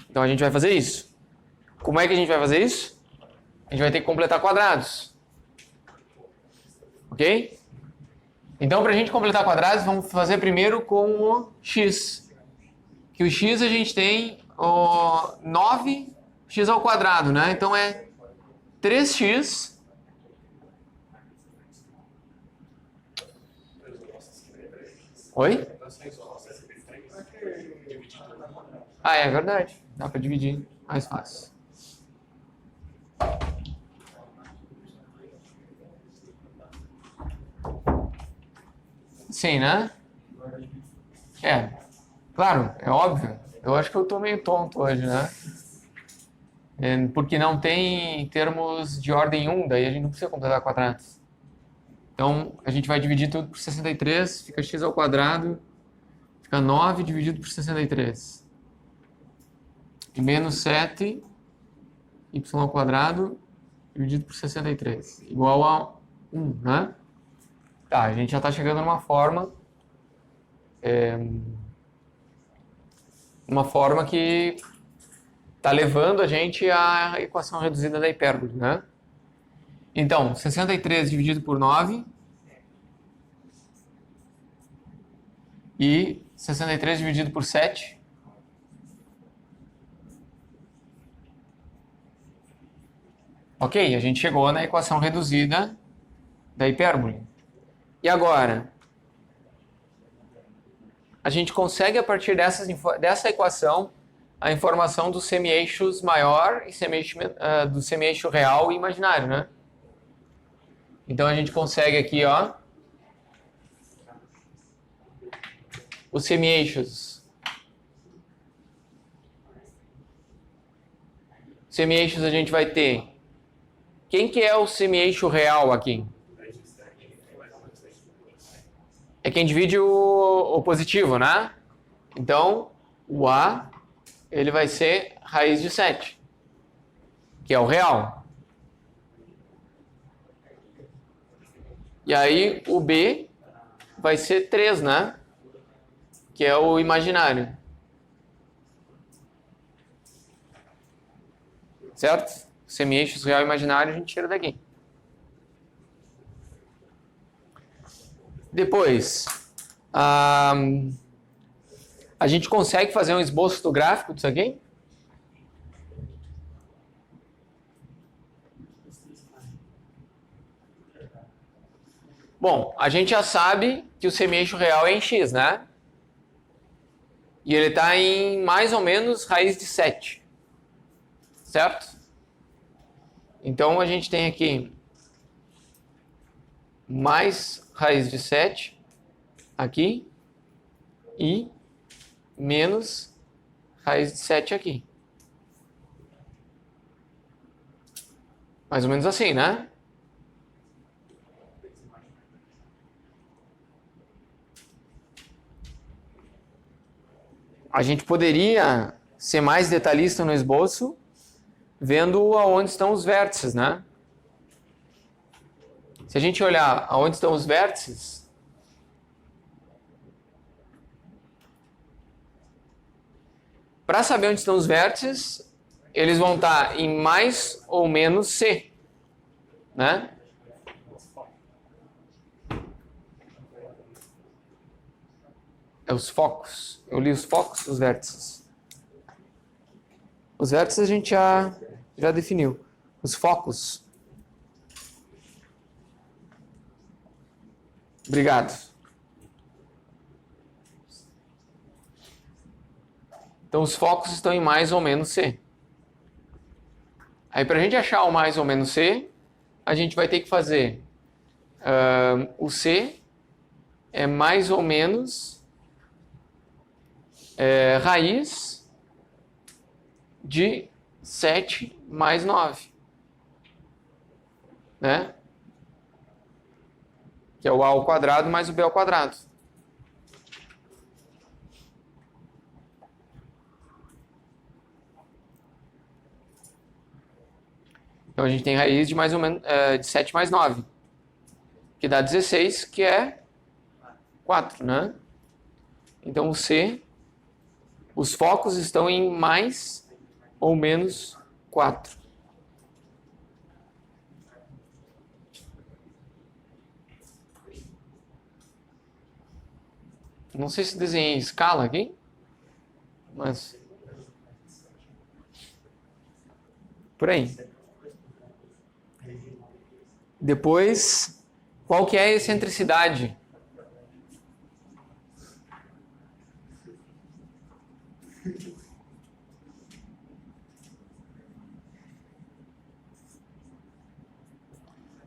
Então a gente vai fazer isso. Como é que a gente vai fazer isso? A gente vai ter que completar quadrados. Ok? Então, para a gente completar quadrados, vamos fazer primeiro com o x. Que o x a gente tem o 9x ao quadrado, né? Então é 3x Oi? Ah, é verdade. Dá para dividir mais fácil. Sim, né? É. Claro, é óbvio. Eu acho que eu tô meio tonto hoje, né? Porque não tem termos de ordem 1, daí a gente não precisa completar quadrados. Então, a gente vai dividir tudo por 63, fica x ao quadrado, fica 9 dividido por 63. E menos 7, y ao quadrado, dividido por 63, igual a 1, né? Tá, a gente já está chegando numa forma... uma forma que está levando a gente à equação reduzida da hipérbole, né? Então, 63 dividido por 9 e 63 dividido por 7. Ok, a gente chegou na equação reduzida da hipérbole. E agora, a gente consegue, a partir dessa equação, a informação dos semi-eixos maior e do semi-eixo real e imaginário, né? Então a gente consegue aqui, ó, os semi-eixos. Semi-eixos a gente vai ter. Quem que é o semi-eixo real aqui? É quem divide o positivo, né? Então, o A, ele vai ser raiz de 7, que é o real. E aí, o B vai ser 3, né? Que é o imaginário. Certo? Semi-eixos real e imaginário a gente tira daqui. Depois, a gente consegue fazer um esboço do gráfico disso aqui? Bom, a gente já sabe que o semi-eixo real é em x, né? E ele está em mais ou menos raiz de 7. Certo? Então a gente tem aqui mais raiz de 7 aqui e menos raiz de 7 aqui. Mais ou menos assim, né? A gente poderia ser mais detalhista no esboço, vendo aonde estão os vértices, né? Se a gente olhar aonde estão os vértices, para saber onde estão os vértices, eles vão estar em mais ou menos C, né? É os focos. Eu li os focos dos vértices. Os vértices a gente já definiu. Os focos. Obrigado. Então os focos estão em mais ou menos C. Aí para a gente achar o mais ou menos C, a gente vai ter que fazer o C é mais ou menos raiz de 7 mais 9. Né? Que é o A ao quadrado mais o B ao quadrado. Então a gente tem raiz de mais ou menos de 7 mais 9, que dá 16, que é 4, né? Então o C, os focos estão em mais ou menos 4. Não sei se desenhei em escala aqui, mas por aí. Depois, qual que é a excentricidade?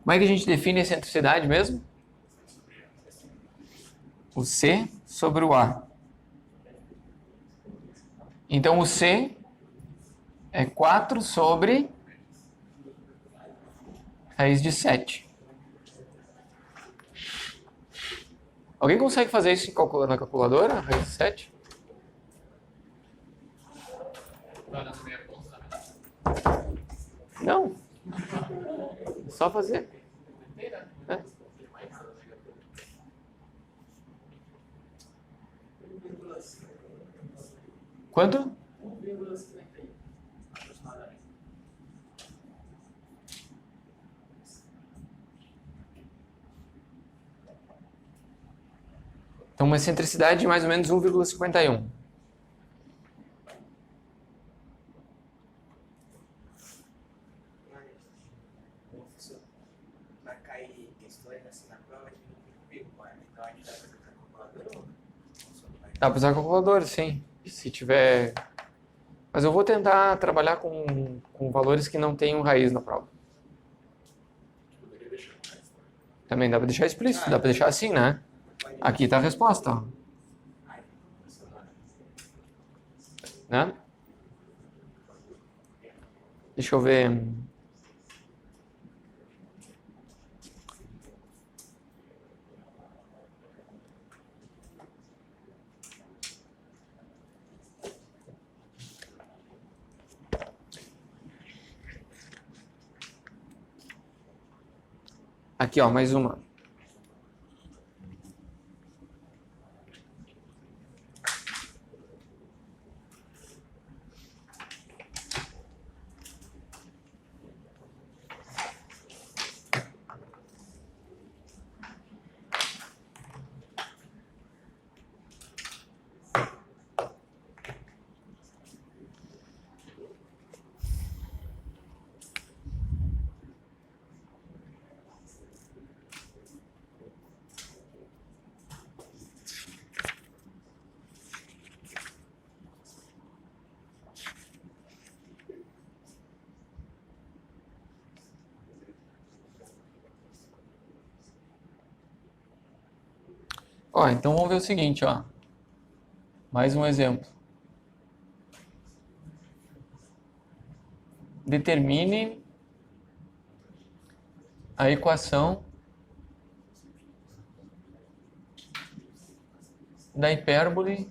Como é que a gente define a excentricidade mesmo? O C sobre o A. Então, o C é 4 sobre raiz de 7. Alguém consegue fazer isso na calculadora? Raiz de 7? Não. É só fazer. É. Quanto? 1,51 aproximadamente. Então, uma excentricidade de mais ou menos 1,51. Vai cair questões assim na prova, a gente não tem comigo, então a gente vai fazer a calculadora ou não? Dá para usar calculadora, sim. Se tiver... Mas eu vou tentar trabalhar com valores que não tenham raiz na prova. Poderia deixar mais. Também dá para deixar explícito, dá para deixar assim, né? Aqui está a resposta, ó. Né? Deixa eu ver. Aqui, ó, mais uma. Ó, então vamos ver o seguinte, ó. Mais um exemplo. Determine a equação da hipérbole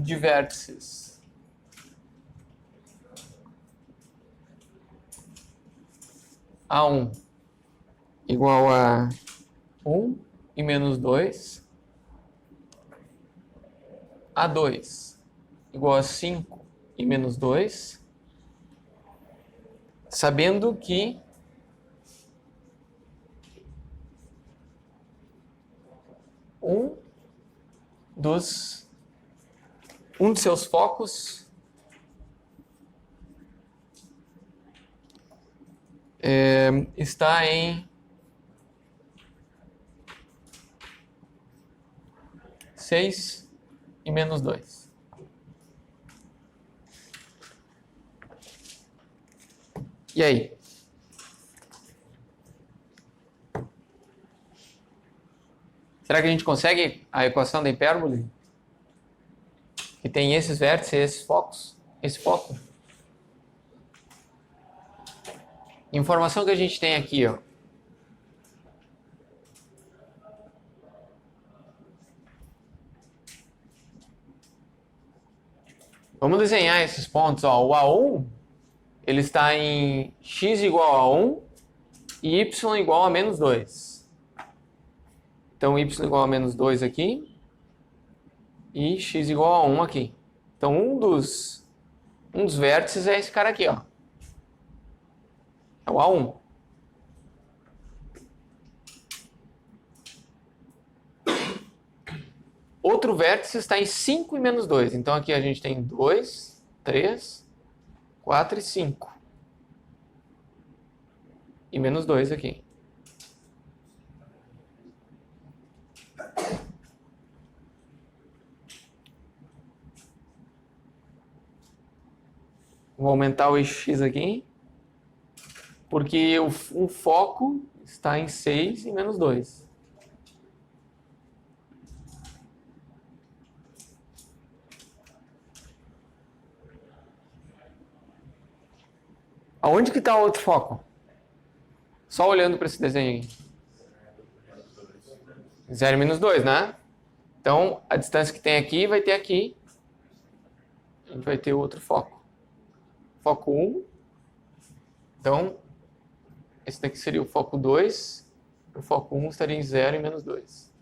de vértices. A1 igual a 1 e menos 2. A2 igual a 5 e menos 2. Sabendo que um dos seus focos está em 6 e menos 2. E aí? Será que a gente consegue a equação da hipérbole? Que tem esses vértices, esses focos, esse foco? Informação que a gente tem aqui, ó. Vamos desenhar esses pontos, ó. O A1, ele está em x igual a 1 e y igual a menos 2. Então, y igual a menos 2 aqui e x igual a 1 aqui. Então, um dos vértices é esse cara aqui, ó. o A1. Outro vértice está em 5 e menos 2. Então aqui a gente tem 2, 3, 4 e 5. E menos 2 aqui. Vou aumentar o eixo X aqui. Porque o foco está em 6 e menos 2. Aonde que está o outro foco? Só olhando para esse desenho aqui. 0 e menos 2, né? Então, a distância que tem aqui vai ter aqui. A gente vai ter o outro foco. Foco 1. Então, esse daqui seria o foco 2. O foco 1 estaria em 0 e menos 2.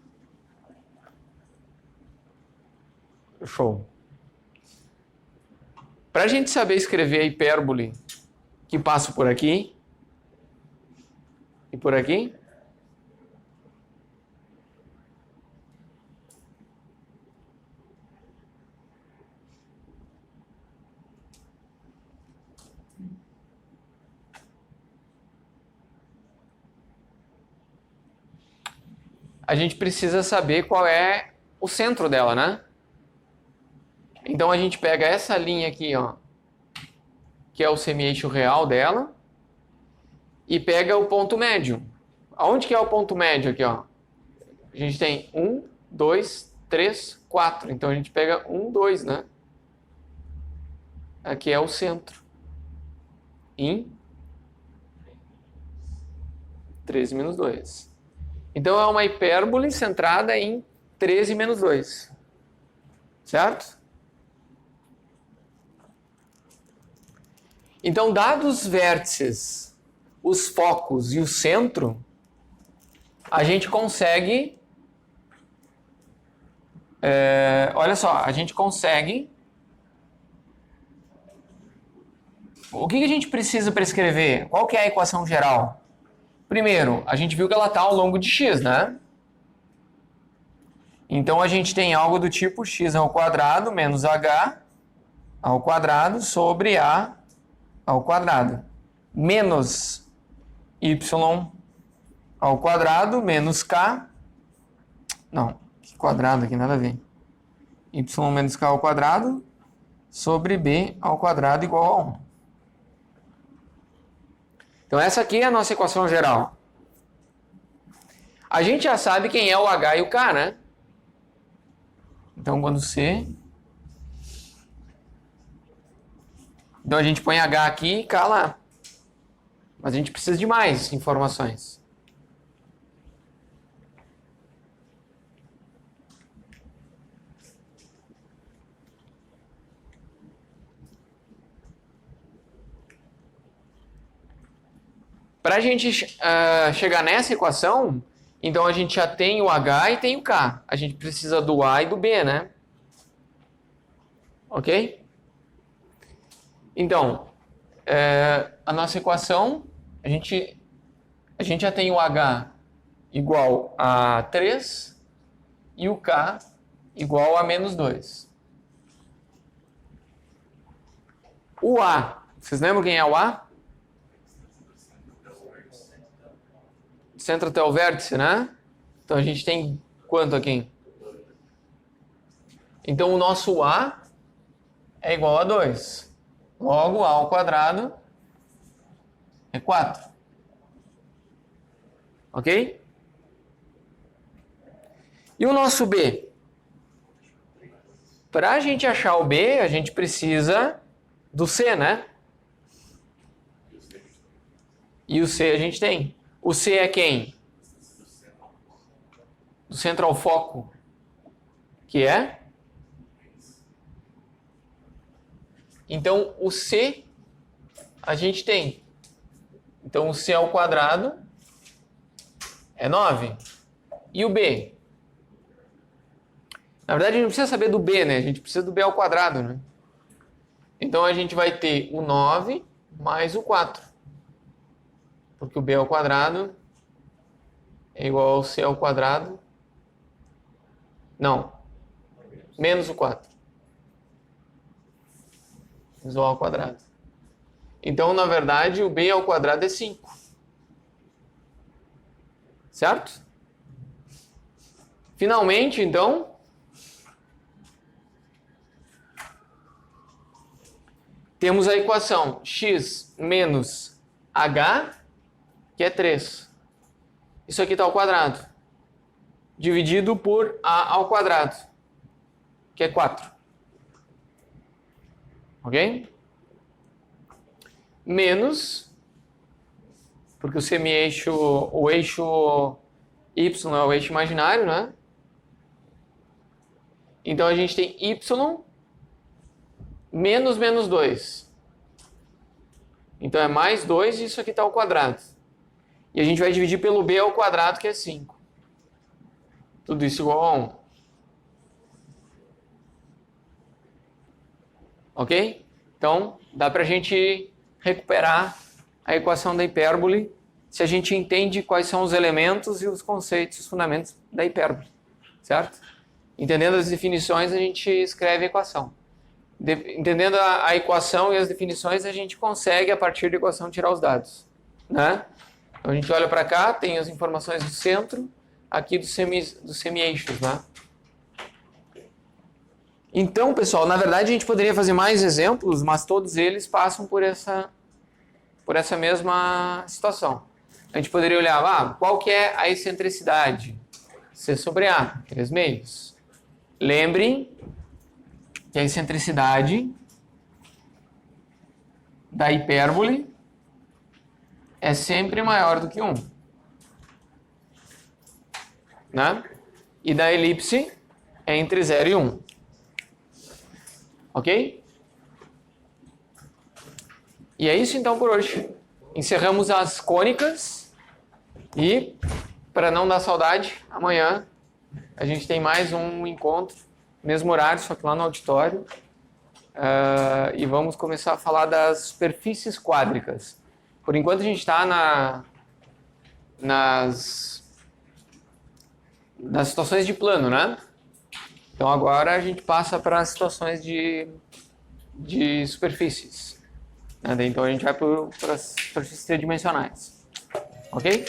Show. Para a gente saber escrever a hipérbole que passa por aqui e por aqui, a gente precisa saber qual é o centro dela, né? Então a gente pega essa linha aqui, ó, que é o semi-eixo real dela, e pega o ponto médio. Aonde que é o ponto médio aqui, ó? A gente tem 1, 2, 3, 4. Então a gente pega 1, 2, né? Aqui é o centro. Em 13 menos 2. Então é uma hipérbole centrada em 13 menos 2. Certo? Então, dados os vértices, os focos e o centro, a gente consegue... olha só, a gente consegue... O que a gente precisa para escrever? Qual que é a equação geral? Primeiro, a gente viu que ela está ao longo de x, né? Então, a gente tem algo do tipo x ao quadrado menos h ao quadrado sobre a ao quadrado, menos y ao quadrado menos k, não, que quadrado aqui, nada a ver, y menos k ao quadrado sobre b ao quadrado igual a 1. Então essa aqui é a nossa equação geral. A gente já sabe quem é o h e o k, né? Então quando c... Então a gente põe H aqui e K lá. Mas a gente precisa de mais informações. Para a gente chegar nessa equação, então a gente já tem o H e tem o K. A gente precisa do A e do B, né? Ok? Então, a nossa equação, a gente já tem o H igual a 3 e o K igual a menos 2. O A, vocês lembram quem é o A? Centro até o vértice, né? Então a gente tem quanto aqui? Então o nosso A é igual a 2. Logo, A ao quadrado é 4. Ok? E o nosso B? Para a gente achar o B, a gente precisa do C, né? E o C a gente tem. O C é quem? Do centro ao foco. Que é? Então, o C a gente tem. Então, o C ao quadrado é 9. E o B? Na verdade, a gente não precisa saber do B, né? A gente precisa do B ao quadrado, né? Então, a gente vai ter o 9 mais o 4. porque o b ao quadrado é igual ao c ao quadrado. Não, menos o 4. Menos o a ao quadrado. Então, na verdade, o b ao quadrado é 5. Certo? Finalmente, então, temos a equação x menos h, que é 3. Isso aqui está ao quadrado, dividido por a ao quadrado, que é 4. Ok? Menos, porque o semi-eixo, o eixo y é o eixo imaginário, né? Então a gente tem y menos menos 2. Então é mais 2 e isso aqui está ao quadrado. E a gente vai dividir pelo b ao quadrado, que é 5. Tudo isso igual a 1. Ok? Então, dá para a gente recuperar a equação da hipérbole se a gente entende quais são os elementos e os conceitos, os fundamentos da hipérbole. Certo? Entendendo as definições, a gente escreve a equação. Entendendo a equação e as definições, a gente consegue, a partir da equação, tirar os dados. Né? Então, a gente olha para cá, tem as informações do centro, aqui dos semi-eixos. Né? Então, pessoal, na verdade, a gente poderia fazer mais exemplos, mas todos eles passam por essa mesma situação. A gente poderia olhar, qual que é a excentricidade? C sobre A, 3 meios. Lembrem que a excentricidade da hipérbole é sempre maior do que 1. Né? E da elipse é entre 0 e 1. Ok? E é isso então por hoje. Encerramos as cônicas e, para não dar saudade, amanhã a gente tem mais um encontro, mesmo horário, só que lá no auditório. E vamos começar a falar das superfícies quádricas. Por enquanto a gente está nas situações de plano, né? Então agora a gente passa para as situações de superfícies. Né? Então a gente vai para as superfícies tridimensionais. Ok?